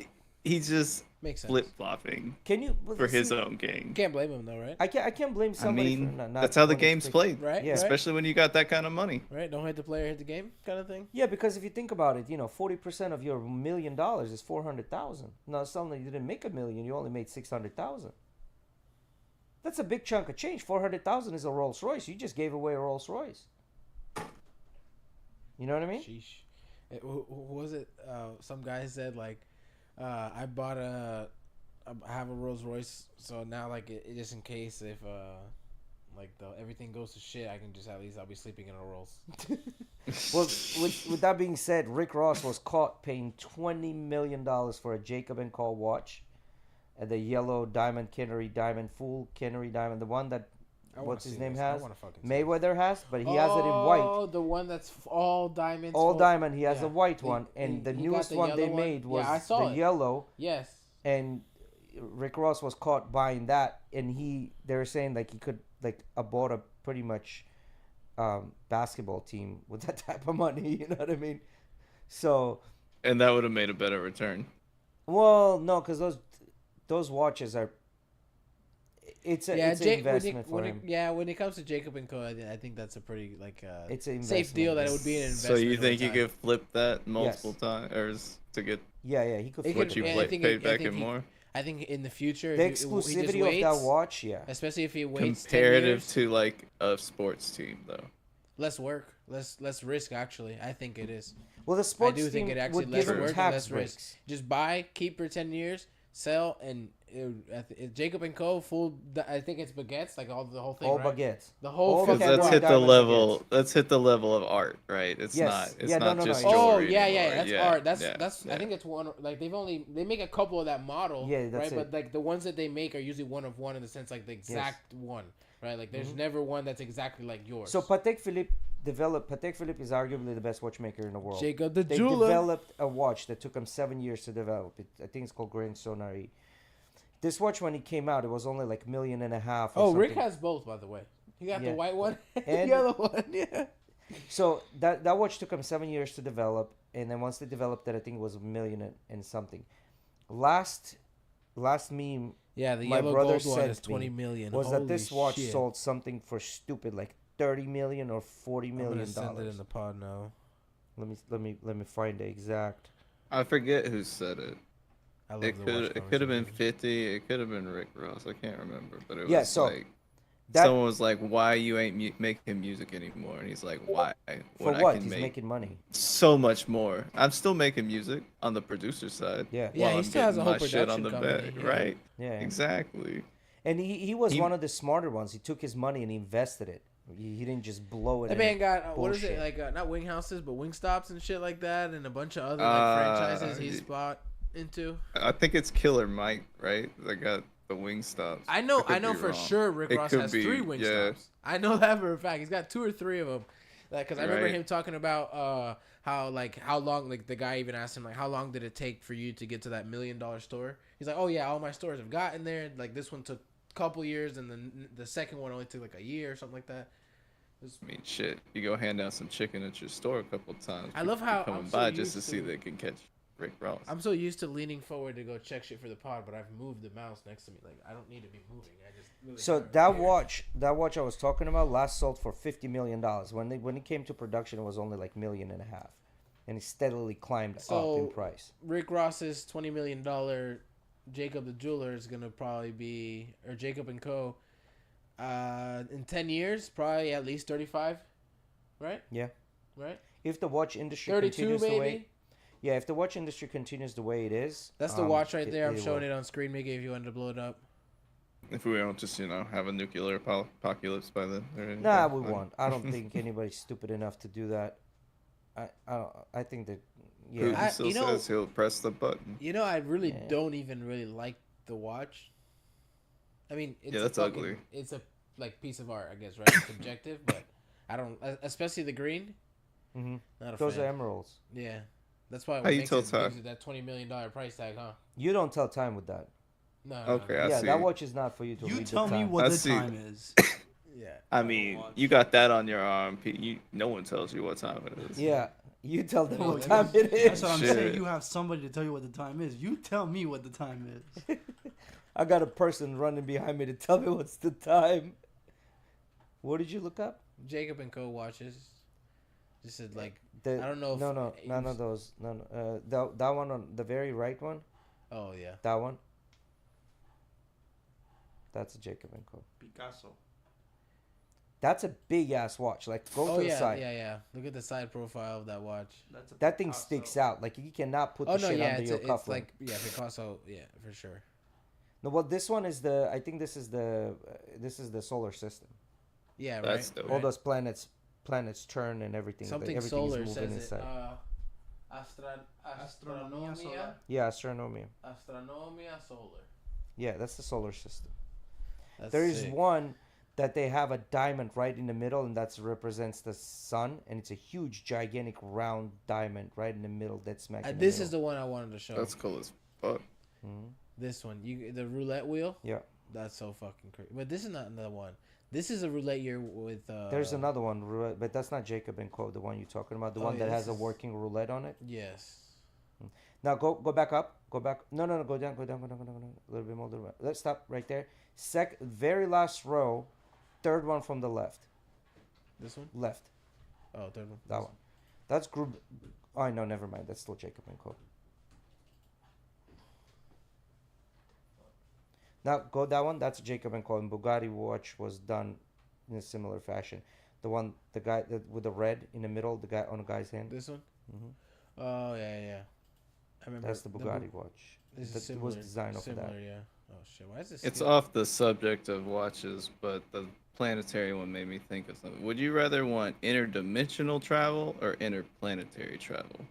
just Makes sense. flip flopping can you for his own gain. Can't blame him though, right? I can't blame I somebody mean, for not that's how the wanting to game's take- played, Right? Yeah. Right? especially when you got that kind of money. Right? Don't hit the player, hit the game, kind of thing. Yeah, because if you think about it, 40% of your $1 million is 400,000. Now, suddenly you didn't make $1 million, you only made 600,000. That's a big chunk of change. 400,000 is a Rolls Royce. You just gave away a Rolls Royce. You know what I mean? Sheesh. Who was it? Some guy said like, I have a Rolls Royce, so now like it just in case if like everything goes to shit, I can just at least I'll be sleeping in a Rolls. Well, with that being said, Rick Ross was caught paying $20 million for a Jacob & Co. watch, the yellow diamond Kinnery diamond, full Kinnery diamond, the one that I wanna what's his see name this. I has wanna fucking see Mayweather has, but he has it in white. Oh, the one that's all diamonds. All full- diamond. He has yeah. a white He- one, and the he got newest the one yellow they made was Yeah, I saw the it. yellow. Yes. And Rick Ross was caught buying that, and they were saying like he could bought a pretty much basketball team with that type of money. You know what I mean? So, And that would have made a better return. well, no, because those watches are. It's an investment for him. When it comes to Jacob and Co, I think that's a pretty like It's an safe investment. deal that it would be an So investment. you over think you time. could flip that multiple Yes. times, or to get Yeah, he could. It flip what could- you it. and I think paid I back think in he- more? I think in the future, The if he just exclusivity of waits, that watch, yeah. especially if he waits 10 Comparative years, to like a sports team, though. less work, less risk. Actually, I think it is. Well, the sports I do think team it actually would less give him work and tax less breaks. risk. Just buy, keep for 10 years. sell, and Jacob and Co. I think it's baguettes, like the whole thing, All right? baguettes. The whole All fucking Because let's category hit the diamond level. baguettes. Let's hit the level of art, right? It's Yes. not. It's Yeah, no, not no, no, just it's- Oh jewelry yeah, anymore. yeah, that's yeah, art. That's yeah, that's. yeah. I think it's one. Like they make a couple of that model, Yeah, that's right? it. But like the ones that they make are usually one of one in the sense like the exact one, right? Like there's never one that's exactly like yours. So Patek Philippe is arguably the best watchmaker in the world. Jacob the They jeweler. developed a watch that took them 7 years to develop. I think it's called Grand Sonari. This watch, when it came out, it was only like $1.5 million. Or Oh, something. Rick has both, by the way. He got Yeah. the white one and And- the other one. Yeah. So that watch took them 7 years to develop, and then once they developed it, I think it was $1 million and something. Last meme Yeah, the My yellow brother gold one said is to me 20 million. was that this Holy watch shit. sold something for stupid, like $30 million or $40 I'm million gonna send it in dollars. the pod now. Let me find the exact. I forget who said it. I love It the could watch it could have been conversation. 50. It could have been Rick Ross. I can't remember, but it was Yeah, so like That someone was like, "Why you ain't making music anymore?" And he's like, "Why? for When I what? can He's make making money. so much more. I'm still making music on the producer side. Yeah. Yeah, while he I'm still has a getting whole my shit on production the company, bed, yeah. right? Yeah. Exactly. And he was He- one of the smarter ones. He took his money and he invested it. He didn't just blow it. That in man got what is it bullshit. like? Not wing houses, but wing stops and shit like that, and a bunch of other Uh, franchises he's bought into. I think it's Killer Mike, right? That got the wing stops. I know could be for wrong. sure Rick It Ross could has be, 3 wing yeah. stops. I know that for a fact. He's got 2 or 3 of them. Because I remember Right. him talking about how long, like the guy even asked him like how long did it take for you to get to that $1 million store? He's like, oh yeah, all my stores have gotten there. Like this one took a couple years, and then the second one only took like a year or something like that. I mean, shit. You go hand out some chicken at your store a couple times. I love people how coming I'm so by just to used see to- they can catch Rick Ross. I'm so used to leaning forward to go check shit for the pod, but I've moved the mouse next to me. Like I don't need to be moving. I just really So have it that here. watch I was talking about last sold for $50 million. When it came to production, it was only like $1.5 million, and it steadily climbed up So- in price. Rick Ross's $20 million Jacob the Jeweler is gonna probably be, or Jacob and Co. In 10 years, probably at least 35, right? Yeah. Right. If the watch industry 32 continues maybe. the way, yeah, if the watch industry continues the way it is, That's the watch right there. I'm showing it on screen, Mickey. If you wanted to blow it up. If we don't just, have a nuclear apocalypse by then. Or anything, Nah, we then- won't. I don't think anybody's stupid enough to do that. I think that Putin yeah. still you know- says he'll press the button. You know, I really Yeah. don't even really like the watch. I mean, it's Yeah, that's ugly. It's a piece of art, I guess, right? It's subjective, but I don't, especially the green. hmm Not a Those fan. are emeralds. Yeah, that's why. How What you makes tell it time? gives it that $20 million price tag, huh? You don't tell time with that. No. Okay, I yeah, see. that watch is not for you to You read tell the me time. what I the see. time is. Yeah. I mean, you got that on your arm. No one tells you what time it is. Yeah, you tell them Well, what that time is- it That's is. what I'm Shit. saying. You have somebody to tell you what the time is. You tell me what the time is. I got a person running behind me to tell me what's the time. What did you look up? Jacob and Co. watches. Just said like, The, I don't know if none of those. That one on the very right one. oh yeah. That one. That's a Jacob and Co. Picasso. That's a big ass watch. Like go Oh to the yeah, side. yeah. Look at the side profile of that watch. That's a That thing Picasso. sticks out. Like you cannot put the Oh no, shit yeah, under it's, your it's cufflink. like Picasso, yeah, for sure. No, well, this one is the. I think this is the solar system. Yeah, right. That's dope. All right. those planets turn and everything. Something everything solar is says moving it. inside. Astronomia Astronomia, solar. Yeah, astronomia. Astronomia solar. Yeah, that's the solar system. That's There is sick. one that they have a diamond right in the middle, and that represents the sun, and it's a huge, gigantic, round diamond right in the middle. That's smack. in the This middle. is the one I wanted to show. That's cool as fuck. Mhm. This one, the roulette wheel. Yeah. That's so fucking crazy. But this is not another one. This is a roulette year with. There's another one, but that's not Jacob and Co. The one you're talking about, the Oh, one yeah, that has this a is- working roulette on it. Yes. Now go back up. Go back. No, go down. Go down. A little bit more. Let's stop right there. Very last row, third one from the left. This one. Left. Oh, third one. That one. That's group. Oh no, never mind. That's still Jacob and Co. Now go that one. That's Jacob and Co. And Bugatti watch was done in a similar fashion. The guy with the red in the middle, the guy on the guy's hand. This one. Mhm. Oh yeah. I remember. That's the Bugatti watch. This is That similar. was designed off of that. Similar, yeah. Oh shit! Why is this? It's still- off the subject of watches, but the planetary one made me think of something. Would you rather want interdimensional travel or interplanetary travel?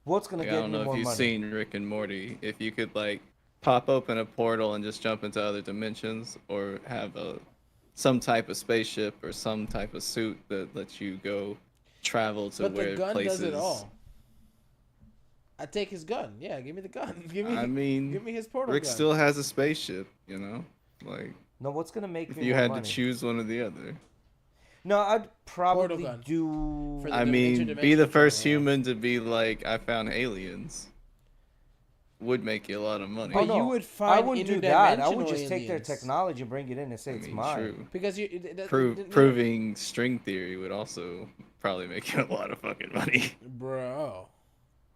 What's gonna Like, I get don't me know more if you've money? seen Rick and Morty. If you could like pop open a portal and just jump into other dimensions, or have some type of spaceship or some type of suit that lets you go travel to But where the gun places. does it all. I take his gun. Yeah, give me the gun. Give me. I mean, give me his portal Rick gun. still has a spaceship, you know. Like No, what's gonna make if me you more had money? to choose one or the other. No, I'd probably gun. do. For the I mean, be the interdimensional first travel, yeah. human to be like, I found aliens. Would make you a lot of money. But Oh, no, you would I find wouldn't do that. I would interdimensional just take their aliens. technology and bring it in and say I it's mean, mine. true. Because you Proving string theory would also probably make you a lot of fucking money. bro.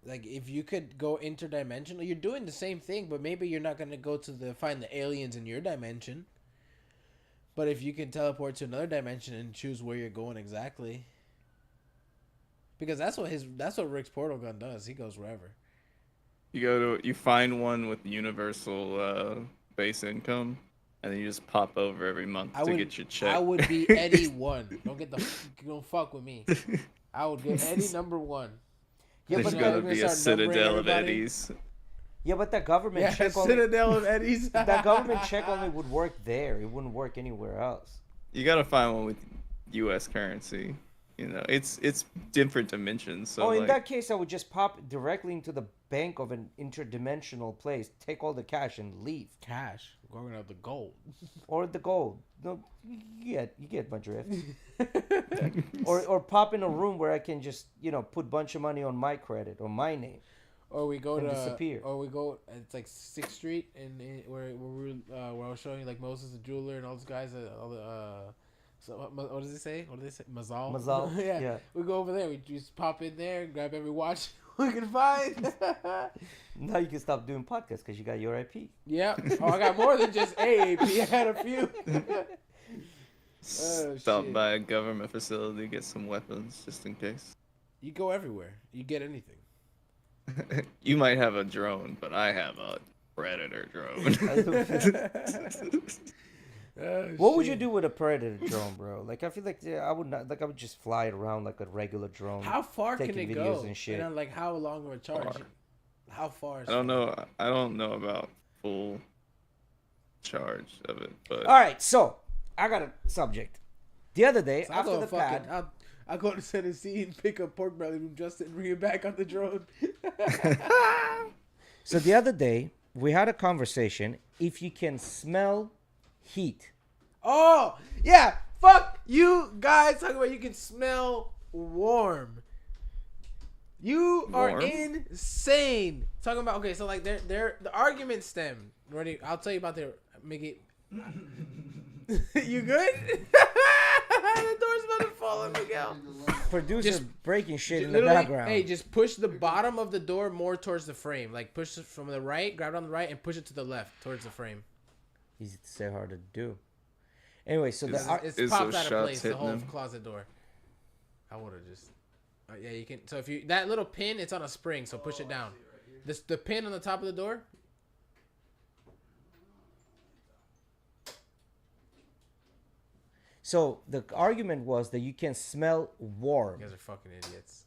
Like if you could go interdimensional, you're doing the same thing, but maybe you're not gonna go to find the aliens in your dimension. But if you can teleport to another dimension and choose where you're going exactly, because that's what Rick's portal gun does. He goes wherever. You find one with universal base income, and then you just pop over every month to get your check. I would be Eddie 1. Don't fuck with me. I would get Eddie number 1. Yeah, There's but now gonna you're be a start numbering citadel of everybody. Eddies. Yeah, but that government Yeah, check only. Citadel of Eddies. That government check only would work there. It wouldn't work anywhere else. You gotta find one with U.S. currency. You know, it's different dimensions. So In like, that case, I would just pop directly into the bank of an interdimensional place, take all the cash, and leave. Cash. Going out the gold. Or the gold. No, you get my drift. or pop in a room where I can just put bunch of money on my credit or my name. Or we go And to disappear. Or we go. It's like 6th Street, and where I was showing you like Moses the jeweler and all those guys. All the so what does it say? What do they say? Mazal. Mazal, yeah. We go over there. We just pop in there, grab every watch we can find. Now you can stop doing podcasts because you got your IP. Yeah. Oh, I got more than just AAP. I had a few. stop shit. by a government facility, get some weapons just in case. You go everywhere. You get anything. You might have a drone, but I have a predator drone. What would you do with a predator drone, bro? Like I feel like I would not. Like I would just fly it around like a regular drone. How far can taking it videos go? and shit. And like how long of a charge? Far. How far? Is I don't know. I don't know about full charge of it, but All right, so I got a subject. The other day So I'll after go the fucking. pad, I'll go to Tennessee and pick up pork belly from Justin and bring it back on the drone. so the other day we had a conversation. If you can smell heat, Oh yeah, fuck you guys talking about you can smell warm. You are Warm? insane. Talking about okay, so like they're the argument stem. Ready? I'll tell you about their make it. You good? The door's about to fall on Miguel. producer Just- breaking shit in the Literally, background. hey, just push the bottom of the door more towards the frame. Like push it from the right, grab it on the right, and push it to the left towards the frame. Easy to say, hard to do. Anyway, so Is- It's Is popped those out of shots place. The hitting whole him? closet door. I would have just. Yeah, you can. So if you that little pin, it's on a spring. So push it down. The pin on the top of the door. so the argument was that you can smell warm. You guys are fucking idiots.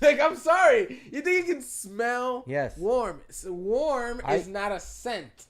Like I'm sorry. You think you can smell? Yes. Warm. So warm I- is not a scent.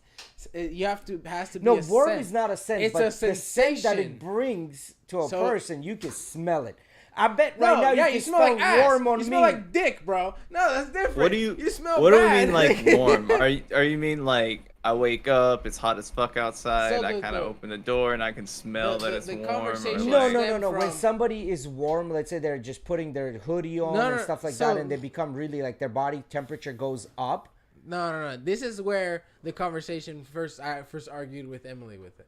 You have to has to be. No, a warm scent. is not a scent, It's but a the scent that sensation. it brings to a So- person, you can smell it. I bet No, right now yeah, you can smell smell like ass. warm on you me. smell like dick, bro. No, that's different. what do you? You smell What do we bad. mean like warm? Are you mean like I wake up, it's hot as fuck outside. So I the- kind of the- open the door and I can smell that it's the warm. conversation- Or No, like, no, stem no, no. When from- somebody is warm, let's say they're just putting their hoodie on No, and no, stuff like so- that, and they become really like their body temperature goes up. No. This is where the conversation I first argued with Emily with it.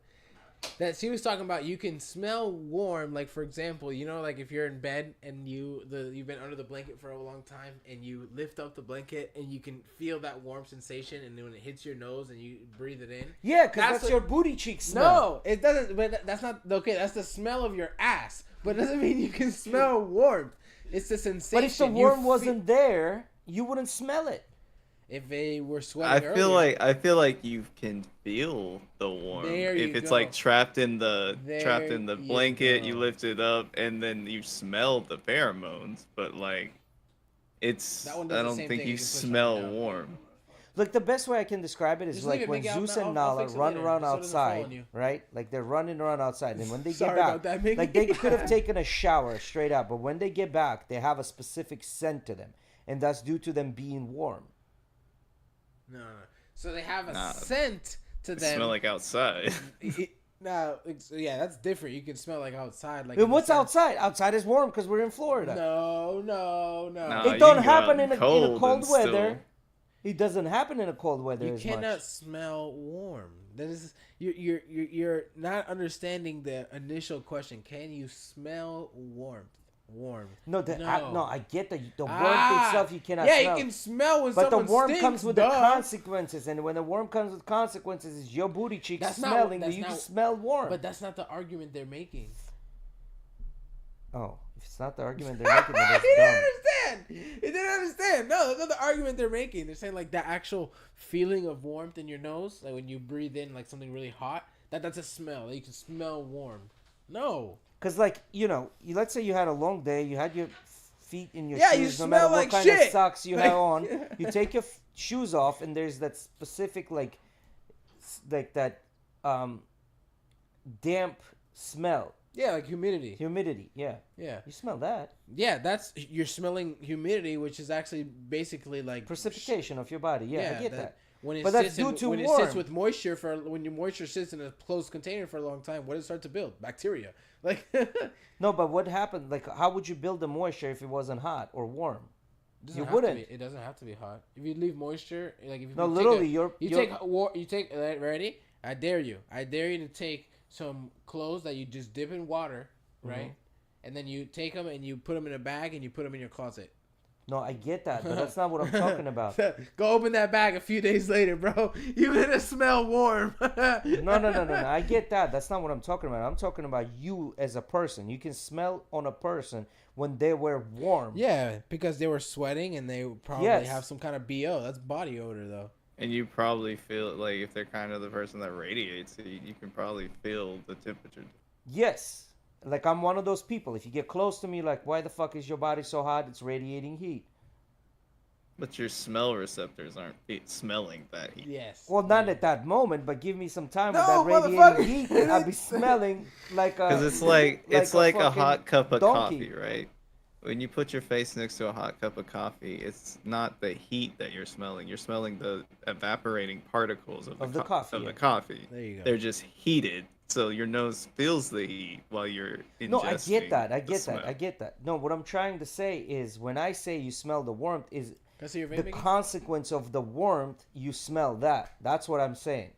That she was talking about you can smell warm, like for example, you know, like if you're in bed and you've been under the blanket for a long time and you lift up the blanket and you can feel that warm sensation and then when it hits your nose and you breathe it in. Yeah, because That's that's, what- your booty cheek smell. No, it doesn't. But that's not okay. That's the smell of your ass. But it doesn't mean you can smell warmth. It's the sensation. But if the worm wasn't there, you wouldn't smell it. If they were sweating I feel like you can feel the warmth. There If you it's go. like trapped in the There blanket, you go. lift it up and then you smell the pheromones, but like it's That one does I the don't same think thing, you you can push it smell down. warm. Like the best way I can describe it is Just like leave it, when Mickey. Zeus I'll and fix Nala it run later, around so it doesn't fall on outside, you. right? Like they're running around outside, and when they Sorry get back, about that, Mickey. like they could have taken a shower straight up, but when they get back, they have a specific scent to them, and that's due to them being warm. No. So they have a Nah. scent to It them. smell like outside. Yeah, that's different. You can smell like outside. Like And in the what's sense- outside? Outside is warm because we're in Florida. No. Nah, It you don't can go happen out in a cold cold and weather. still- It doesn't happen in a cold weather You as cannot much. smell warm. That is, you're not understanding the initial question. Can you smell warmth? Warm. No, No. I get the warmth itself you cannot Yeah, smell. you can smell when But the someone worm stinks, comes with duh. the consequences, and when the worm comes with consequences, is your booty cheeks That's not- smelling, that's but you not- can smell warm. But that's not the argument they're making. Oh, if it's not the argument they're making, then that's He didn't dumb. understand. He didn't understand. No, that's not the argument they're making. They're saying like the actual feeling of warmth in your nose, like when you breathe in like something really hot. That's a smell. Like, you can smell warm. No. Because, like, let's say you had a long day, you had your feet in your Yeah, you shoes, no matter smell what like kind of shit. socks you have on. You take your shoes off, and there's that specific, like that damp smell. Yeah, like humidity. Humidity, yeah. Yeah. You smell that. Yeah, you're smelling humidity, which is actually basically like Precipitation of your body, yeah, I get that. When it But sits that's due to when it warm. sits with moisture when your moisture sits in a closed container for a long time, what does it start to build? Bacteria. Like No, but what happened? Like, how would you build the moisture if it wasn't hot or warm? doesn't You have wouldn't. To be, it doesn't have to be hot. If you leave moisture, like if No, you literally, you take ready. I dare you to take some clothes that you just dip in water, right? And then you take them and you put them in a bag and you put them in your closet. No, I get that, but that's not what I'm talking about. Go open that bag a few days later, bro. You're gonna smell warm. No. I get that. That's not what I'm talking about. I'm talking about you as a person. You can smell on a person when they were warm. Yeah, because they were sweating and they probably Yes. have some kind of BO. That's body odor, though. And you probably feel like if they're kind of the person that radiates it, you can probably feel the temperature. Yes. Like, I'm one of those people. If you get close to me, like, why the fuck is your body so hot? It's radiating heat. But your smell receptors aren't smelling that heat. Yes. Well, not at that moment, but give me some time No, with that motherfucker. radiating heat, and I'll be smelling like a... Because it's like it's like a fucking hot cup of donkey. coffee, right? When you put your face next to a hot cup of coffee, it's not the heat that you're smelling. You're smelling the evaporating particles of the coffee, yeah. the coffee. There you go. They're just heated, so your nose feels the heat while you're ingesting. No, I get that. I the get smell. that. I get that. No, what I'm trying to say is when I say you smell the warmth is Can I see your the vape again? consequence of the warmth, you smell that. That's what I'm saying.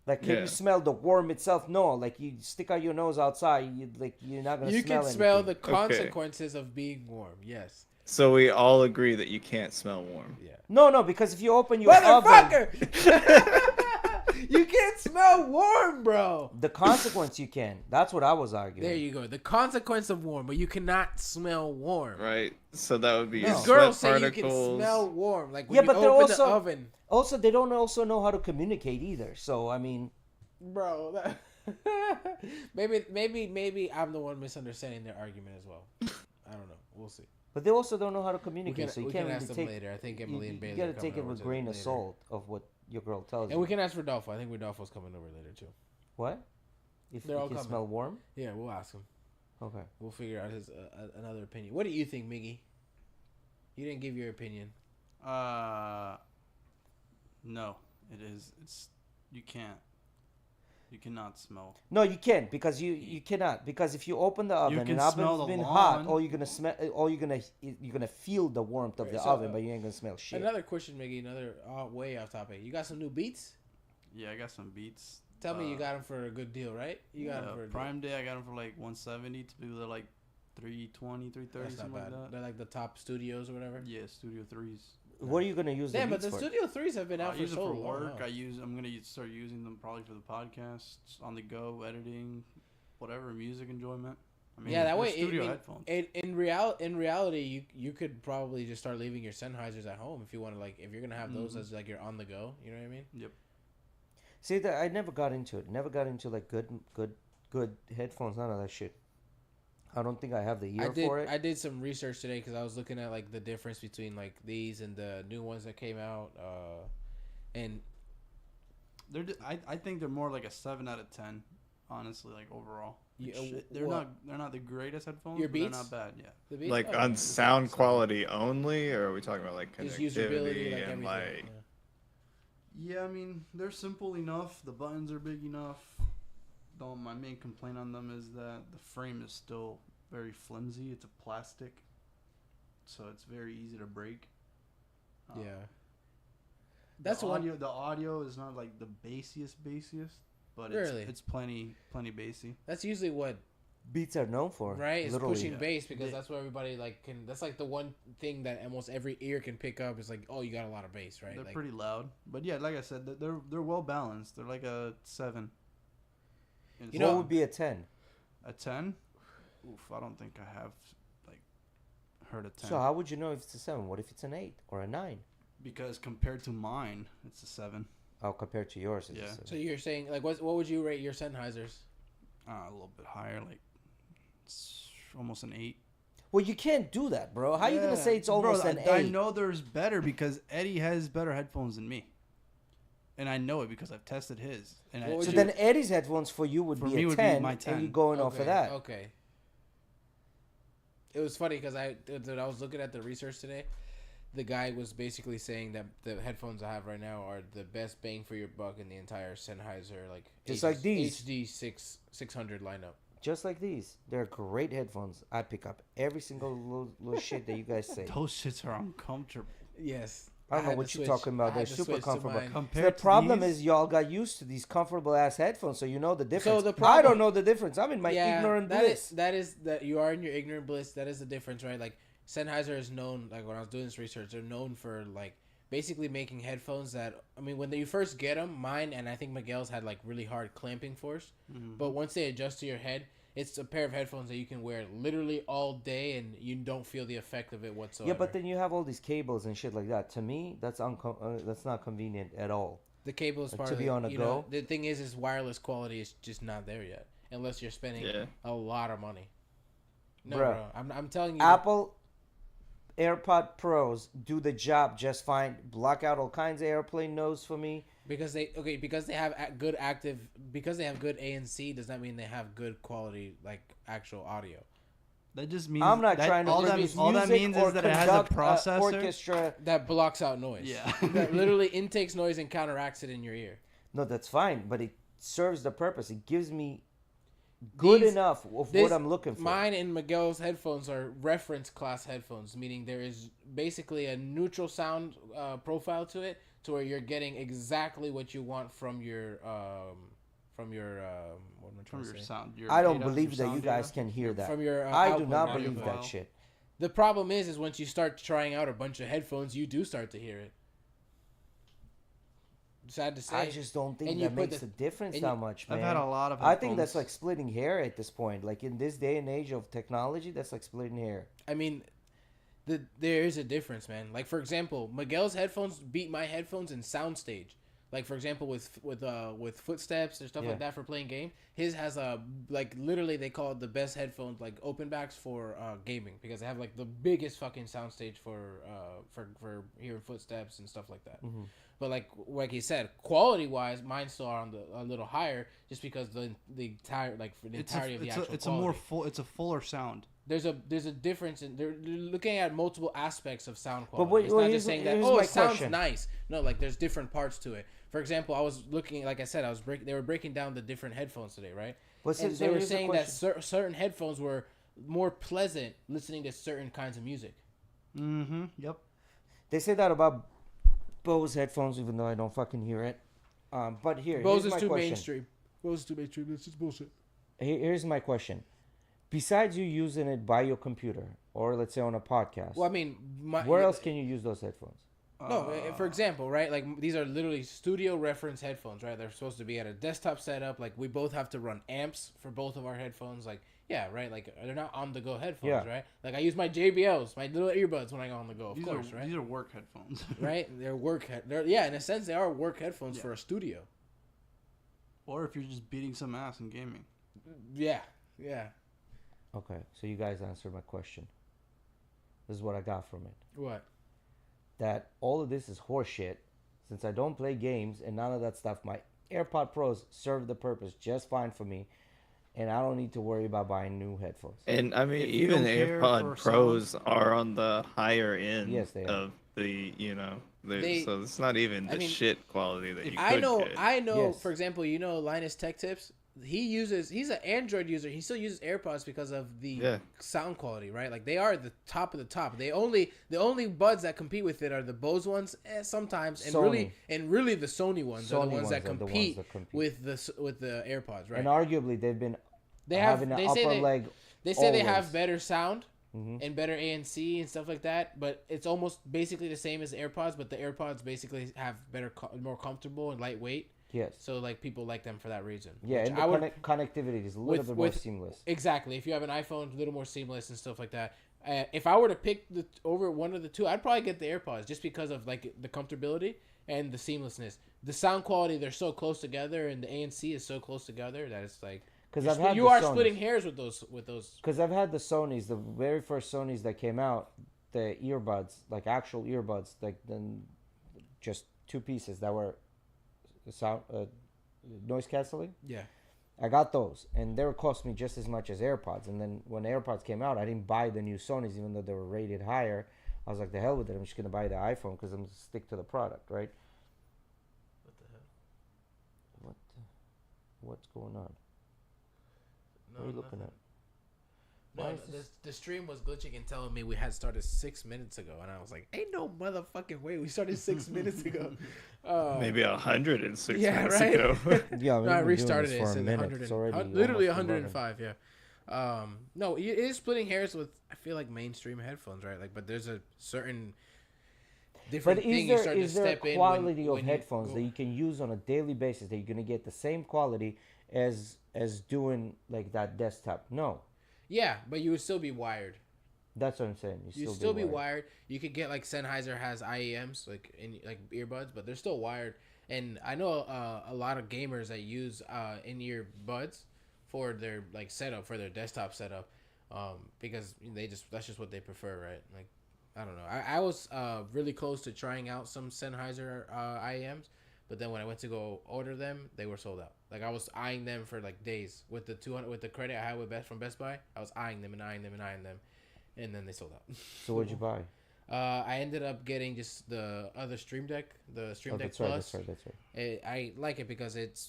Like, can Yeah. you smell the worm itself? No. Like, you stick out your nose outside, you're not going to You smell can smell the anything. consequences of being warm. Yes. So we all agree that you can't smell warm. Yeah. No, because if you open your oven... Motherfucker! You can't smell warm, bro. The consequence you can. That's what I was arguing. There you go. The consequence of warm, but you cannot smell warm. Right? So that would be No. your These sweat girls say you particles. can smell warm. Like when Yeah, you but they're open also- the oven. Also, they don't also know how to communicate either. So, I mean... Bro, maybe I'm the one misunderstanding their argument as well. I don't know. We'll see. But they also don't know how to We communicate, can, so you we can't can really ask them take... later. I think Emily and Bailey. You are gotta take coming it over with to grain of later. salt of what your girl tells And you. we can ask Rodolfo. I think Rodolfo's coming over later too. What? If They're you all can coming. smell warm? Yeah, we'll ask him. Okay. We'll figure out his another opinion. What do you think, Miggy? You didn't give your opinion. No, it is. It's you can't. You cannot smell. No, you can't because you cannot because if you open the oven can and smell oven's the been hot, lawn. all you're gonna feel the warmth of Right, the so, oven, but you ain't gonna smell shit. Another question, Miggy. Another way off topic. You got some new beats? Yeah, I got some beats. Tell me you got them for a good deal, right? You got them for a Prime Day. I got them for like 170. To do the like 320, 330, That's not something bad. like that. They're like the top studios or whatever. Yeah, Studio 3s. What are you gonna use Yeah, the but beats the for? Studio 3s have been I out for use so them for long. work. huh? I'm gonna start using them probably for the podcast, on the go, editing, whatever, music enjoyment. I mean, Yeah, that they're way. studio headphones. In reality, you could probably just start leaving your Sennheisers at home if you want to. Like, if you're gonna have those as like you're on the go. You know what I mean? Yep. See, that I never got into it. Never got into like good headphones. None of that shit. I don't think I have the ear for it. I did some research today because I was looking at like the difference between like these and the new ones that came out. And I think they're more like a 7 out of 10. Honestly, like overall. They're what? not the greatest headphones. Your but they're Beats? not bad. Yeah. the Beats? Like Oh, on yeah. sound quality only, or are we talking about like Just usability, connectivity like and everything. like? Yeah, I mean they're simple enough. The buttons are big enough. Though my main complaint on them is that the frame is still very flimsy. It's a plastic, so it's very easy to break. Yeah. That's That's one. audio. The audio is not like the bassiest, but Really? it's plenty bassy. That's usually what Beats are known for, right is literally. pushing bass because They- that's what everybody like can. That's like the one thing that almost every ear can pick up is like, oh, you got a lot of bass, right? They're Like, pretty loud, but yeah, like I said, they're well balanced. They're like a 7. You What know- would be a 10? a 10? Oof, I don't think I have like heard a 10. So how would you know if it's a 7? What if it's an 8 or a 9? Because compared to mine, it's a 7. Oh, compared to yours, it's Yeah. a 7. so you're saying like what would you rate your Sennheisers? A little bit higher, like it's almost an 8. Well, you can't do that, bro. How you gonna say it's Bro, almost an 8? I know there's better because Eddie has better headphones than me, and I know it because I've tested his. And What would So you- then Eddie's headphones for you would For be me a would be 10, my and 10. you're going off of that. Okay. It was funny because I was looking at the research today. The guy was basically saying that the headphones I have right now are the best bang for your buck in the entire Sennheiser Just like these. HD 600 lineup. Just like these. They're great headphones. I pick up every single little shit that you guys say. those shits are uncomfortable. Yes. I don't know had what to you're switch- talking about. I They're had to super switch to comfortable. mine. Compared The to problem these, is y'all got used to these comfortable ass headphones, so you know the difference. the I problem- don't know the difference. I'm in my ignorant bliss. That is that you are in your ignorant bliss. That is the difference, right? Like Sennheiser is known. Like when I was doing this research, they're known for like basically making headphones that. I mean, when you first get them, mine and I think Miguel's had like really hard clamping force. But once they adjust to your head, it's a pair of headphones that you can wear literally all day and you don't feel the effect of it whatsoever. Yeah, but then you have all these cables and shit like that. To me, that's that's not convenient at all. the cable is Like, part to of be it. on a You know, go? the thing is wireless quality is just not there yet unless you're spending Yeah. a lot of money. No, Bruh. bro, I'm telling you. Apple AirPod Pros do the job just fine. Block out all kinds of airplane noise for me. Because they have good ANC does not mean they have good quality like actual audio. that just means I'm not that, trying to all that, produce all that music means or is that it has a conduct processor. orchestra. That blocks out noise. Yeah. That literally intakes noise and counteracts it in your ear. No, that's fine, but it serves the purpose. It gives me good These- enough of This- what I'm looking for. Mine and Miguel's headphones are reference class headphones, meaning there is basically a neutral sound profile to it, to where you're getting exactly what you want from your what am I trying From to your say? sound. Your I don't data, believe your that you sound guys data. can hear that. From your I do output not audio believe file. that shit. The problem is once you start trying out a bunch of headphones, you do start to hear it. Sad to say. I just don't think And you that put makes the- a difference and that you- much, man. I've had a lot of I think that's headphones. like splitting hair at this point. Like in this day and age of technology, that's like splitting hair. I mean, there is a difference, man. Like for example, Miguel's headphones beat my headphones in soundstage. Like for example, with footsteps or stuff Yeah. like that for playing game. His has a like literally they call it the best headphones like open backs for gaming because they have like the biggest fucking soundstage for hearing footsteps and stuff like that. Mm-hmm. But like he said, quality wise, mine still are on a little higher just because the entire like for the entirety of the actual it's a quality. more full. It's a fuller sound. There's a difference in they're looking at multiple aspects of sound But quality. wait, It's well, not here's- just saying that here's oh my it sounds question. nice. No, like there's different parts to it. For example, I was looking like I said they were breaking down the different headphones today, right? But And so they were here's the saying that question. certain headphones were more pleasant listening to certain kinds of music. Mm-hmm. Yep. They say that about Bose headphones, even though I don't fucking hear it. But here's Bose is my too question. mainstream. Bose is too mainstream. This is bullshit. Here's my question. Besides you using it by your computer or let's say on a podcast, Well, I mean, where else can you use those headphones? No, for example, right? Like these are literally studio reference headphones, right? They're supposed to be at a desktop setup. Like we both have to run amps for both of our headphones. Like yeah, right? Like they're not on the go headphones, Yeah. right? Like I use my JBLs, my little earbuds when I go on the go, of these course, are right? these are work headphones. Right? They're yeah, in a sense they are work headphones Yeah. for a studio. Or if you're just beating some ass in gaming. Yeah, yeah. Okay, so you guys answered my question. This is what I got from it. What? That all of this is horseshit. Since I don't play games and none of that stuff, my AirPod Pros serve the purpose just fine for me, and I don't need to worry about buying new headphones. And I mean, If you even don't care AirPod for Pros are on the higher end Yes, they are. of the, They- so it's not even I the mean, shit quality that you could I know. get. Yes. For example, Linus Tech Tips. He's an Android user. He still uses AirPods because of the Yeah. sound quality, right? Like they are the top of the top. The only buds that compete with it are the Bose ones, sometimes, and Sony. really the Sony ones are Sony the ones that ones are the ones compete that compete. with the AirPods, right? And arguably, they've been They have having an they upper say they, leg. they say they have always. better sound Mhm. and better ANC and stuff like that, but it's almost basically the same as the AirPods, but the AirPods basically have better, more comfortable and lightweight. Yes. So like people like them for that reason. Yeah, which and the I would connectivity is a little bit more seamless. exactly. If you have an iPhone, a little more seamless and stuff like that. If I were to pick over one of the two, I'd probably get the AirPods just because of like the comfortability and the seamlessness. The sound quality, they're so close together, and the ANC is so close together that it's like Because you're I've had you the are Sonys. splitting hairs with those. Because I've had the Sonys, the very first Sonys that came out, the earbuds, like actual earbuds, like then just two pieces that were sound noise canceling. Yeah. I got those, and they were cost me just as much as AirPods. And then when AirPods came out, I didn't buy the new Sonys, even though they were rated higher. I was like, the hell with it. I'm just gonna buy the iPhone because I'm gonna stick to the product, right? What the hell? What's going on? No, What are you looking at? No, Why is the stream was glitching and telling me we had started 6 minutes ago, and I was like, "Ain't no motherfucking way we started 6 minutes ago." Maybe 106 yeah, minutes right? ago. Yeah, No, I restarted it. It's in 100 It's already literally almost 105. Yeah. No, it is splitting hairs with I feel like mainstream headphones, right? Like, but there's a certain different But thing you start to is there a step in quality when of you headphones go- that you can use on a daily basis that you're gonna get the same quality as doing like that desktop? No, Yeah, but you would still be wired. that's what I'm saying. You'd still be wired. You could get like Sennheiser has IEMs like in like earbuds, but they're still wired. And I know a lot of gamers that use in-ear buds for their like setup for their desktop setup, because that's just what they prefer, right? Like I don't know. I was really close to trying out some Sennheiser IEMs, but then when I went to go order them, they were sold out. Like I was eyeing them for like days with the 200 with the credit I had with from Best Buy. I was eyeing them and eyeing them and eyeing them, and then they sold out. So what'd you buy? I ended up getting just the other Stream Deck, the Stream Deck That's Plus. right. That's right. I like it because it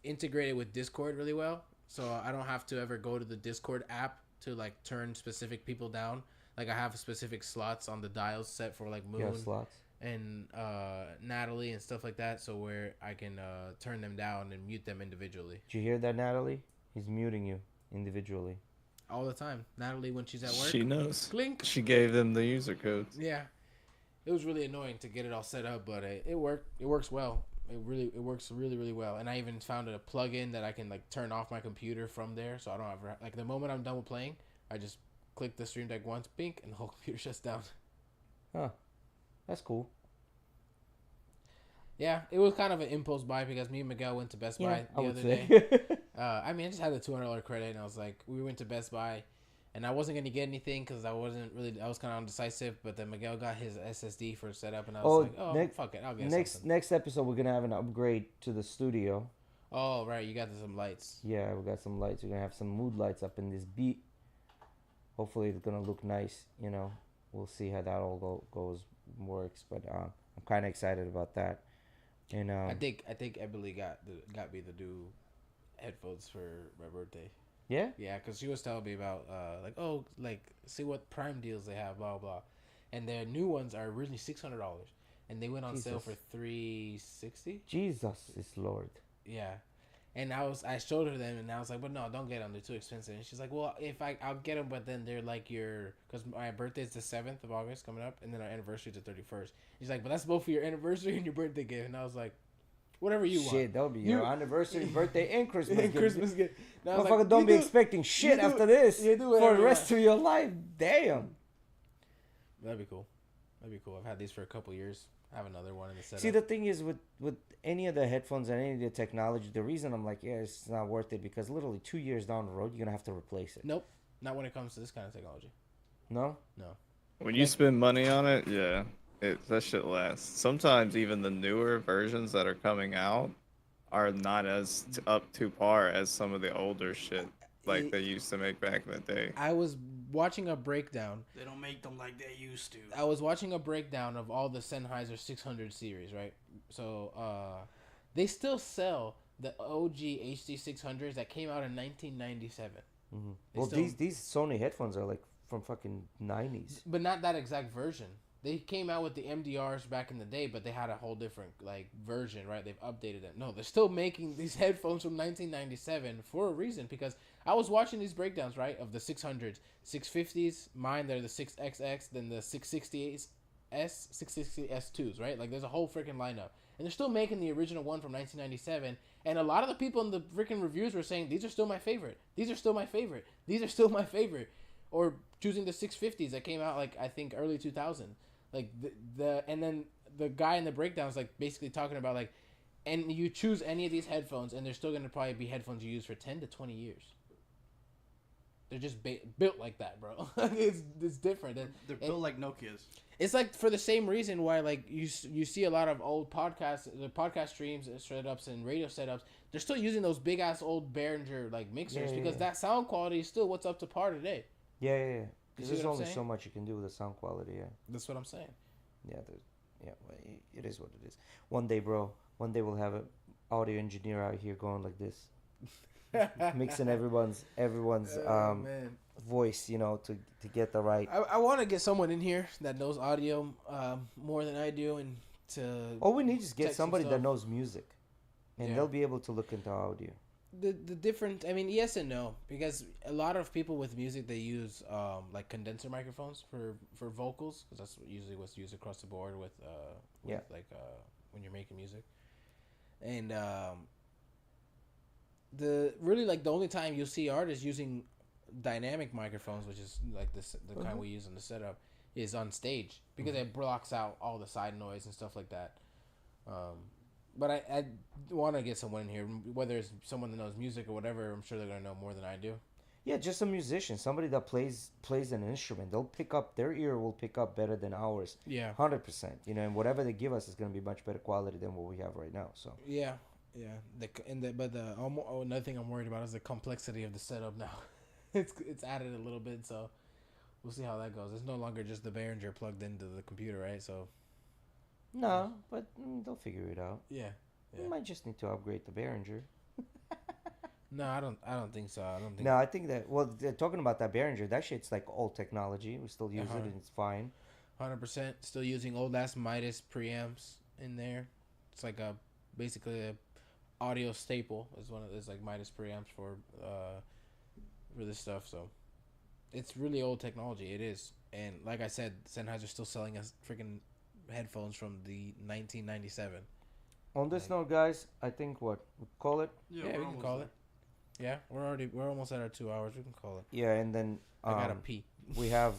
integrated with Discord really well, so I don't have to ever go to the Discord app to like turn specific people down. Like I have specific slots on the dials set for like Moon Yeah, slots. and Natalie and stuff like that, so where I can turn them down and mute them individually Did you hear that, Natalie? He's muting you individually. all the time. Natalie when she's at work. She knows. Clink. She gave them the user codes. Yeah, it was really annoying to get it all set up, but it worked. It works well. It works really well. And I even found a plug-in that I can like turn off my computer from there, so I don't ever like the moment I'm done with playing, I just click the Stream Deck once, bink, and the whole computer shuts down. Huh. That's cool. Yeah, it was kind of an impulse buy because me and Miguel went to Best Buy I the would other say. day. I mean, I just had the $200 credit, and I was like, we went to Best Buy, and I wasn't gonna get anything because I was kind of undecisive. But then Miguel got his SSD for setup, and I was like, oh, fuck it, I'll get something. Next episode, we're gonna have an upgrade to the studio. Oh right, you got some lights. Yeah, we got some lights. We're gonna have some mood lights up in this beat. Hopefully, it's gonna look nice. You know, we'll see how that all works. But I'm kind of excited about that. And I think Emily got me the new headphones for my birthday. yeah, Yeah, because she was telling me about see what Prime deals they have, blah blah, and their new ones are really $600, and they went on sale Jesus. for $360. Jesus is Lord. Yeah, And I showed her them, and I was like, but no, don't get them. They're too expensive. And she's like, well, I'll get them, but then they're like because my birthday is the 7th of August coming up, and then our anniversary is the 31st. She's like, but that's both for your anniversary and your birthday gift. And I was like, whatever you want. Shit, that'll be your anniversary, birthday, and Christmas And gift. Christmas gift. And I was Motherfucker, like, don't you be do- expecting shit you do- after this you do for whatever the you rest of your life. Damn. That'd be cool. That'd be cool. I've had these for a couple years. I have another one in the setup. See, the thing is with any of the headphones and any of the technology, the reason I'm like, yeah, it's not worth it because literally 2 years down the road, you're gonna have to replace it. Nope. Not when it comes to this kind of technology. No. When you spend money on it, yeah, that shit lasts. Sometimes even the newer versions that are coming out are not as up to par as some of the older shit like they used to make back in the day. I was watching a breakdown. They don't make them like they used to. I was watching a breakdown of all the Sennheiser 600 series, right? So, they still sell the OG HD 600s that came out in 1997. Mm-hmm. They Well, still- these Sony headphones are like from fucking 90s. But not that exact version. They came out with the MDRs back in the day, but they had a whole different like version, right? They've updated them. No, they're still making these headphones from 1997 for a reason. Because I was watching these breakdowns, right, of the 600s, 650s. Mine, they're the 6XX, then the 668s, 660S2s, right? Like there's a whole freaking lineup, and they're still making the original one from 1997. And a lot of the people in the freaking reviews were saying these are still my favorite. These are still my favorite. These are still my favorite. Or choosing the 650s that came out like I think early 2000. Like and then the guy in the breakdowns like basically talking about like, and you choose any of these headphones and they're still gonna probably be headphones you use for 10 to 20 years. They're just built like that, bro. it's different. They're built like Nokias. It's like for the same reason why like you see a lot of old podcasts, the podcast streams, setups, and radio setups. They're still using those big ass old Behringer like mixers because that sound quality is still what's up to par today. Yeah. Because see there's what I'm only saying? so much you can do with the sound quality. Yeah. That's what I'm saying. Yeah. Well, it is what it is. One day, bro. One day we'll have an audio engineer out here going like this, mixing everyone's Man. voice, you know, to get the right. I want to get someone in here that knows audio more than I do, and to All we need is get check some somebody that stuff. knows music, and Yeah. they'll be able to look into audio. the different. I mean, yes and no, because a lot of people with music they use like condenser microphones for vocals, because that's usually what's used across the board with Yeah. like when you're making music, and the only time you'll see artists using dynamic microphones, which is like the kind we use in the setup, is on stage because it blocks out all the side noise and stuff like that. But I want to get someone in here, whether it's someone that knows music or whatever. I'm sure they're gonna know more than I do. Yeah, just a musician, somebody that plays an instrument. They'll pick up, their ear will pick up better than ours. Yeah. 100%. You know, and whatever they give us is going to be much better quality than what we have right now. So. Yeah. Another thing I'm worried about is the complexity of the setup now. it's added a little bit, so we'll see how that goes. It's no longer just the Behringer plugged into the computer, right? So No, but they'll figure it out. yeah. We might just need to upgrade the Behringer. No, I don't think so. I don't think. No, I think that, well, they're talking about that Behringer, that shit's like old technology. We still use it and it's fine. 100% still using old ass Midas preamps in there. It's like basically a audio staple. It's like Midas preamps for this stuff. So it's really old technology. It is, and like I said, Sennheiser's still selling us freaking headphones from the 1997. On this note, guys, I think we call it? Yeah, we can call it. Yeah, we're almost at our 2 hours. We can call it. Yeah, and then I gotta pee. we have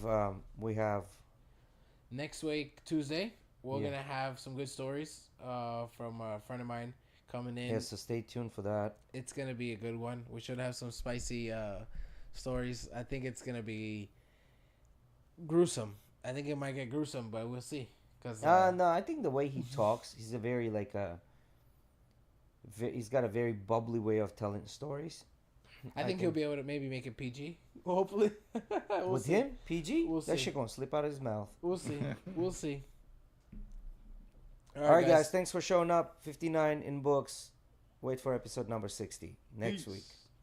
Next week, Tuesday, we're Yeah. gonna have some good stories from a friend of mine coming in. yeah, so stay tuned for that. It's gonna be a good one. We should have some spicy stories. I think it's gonna be gruesome. I think it might get gruesome, but we'll see. Cause No, I think the way he talks, he's a very he's got a very bubbly way of telling stories. I think he'll be able to maybe make it PG. Hopefully, we'll with see. him, PG, We'll that see. shit gonna slip out of his mouth. We'll see. We'll see. All right, guys, thanks for showing up. 59 in books. Wait for episode number 60 next Peace. week.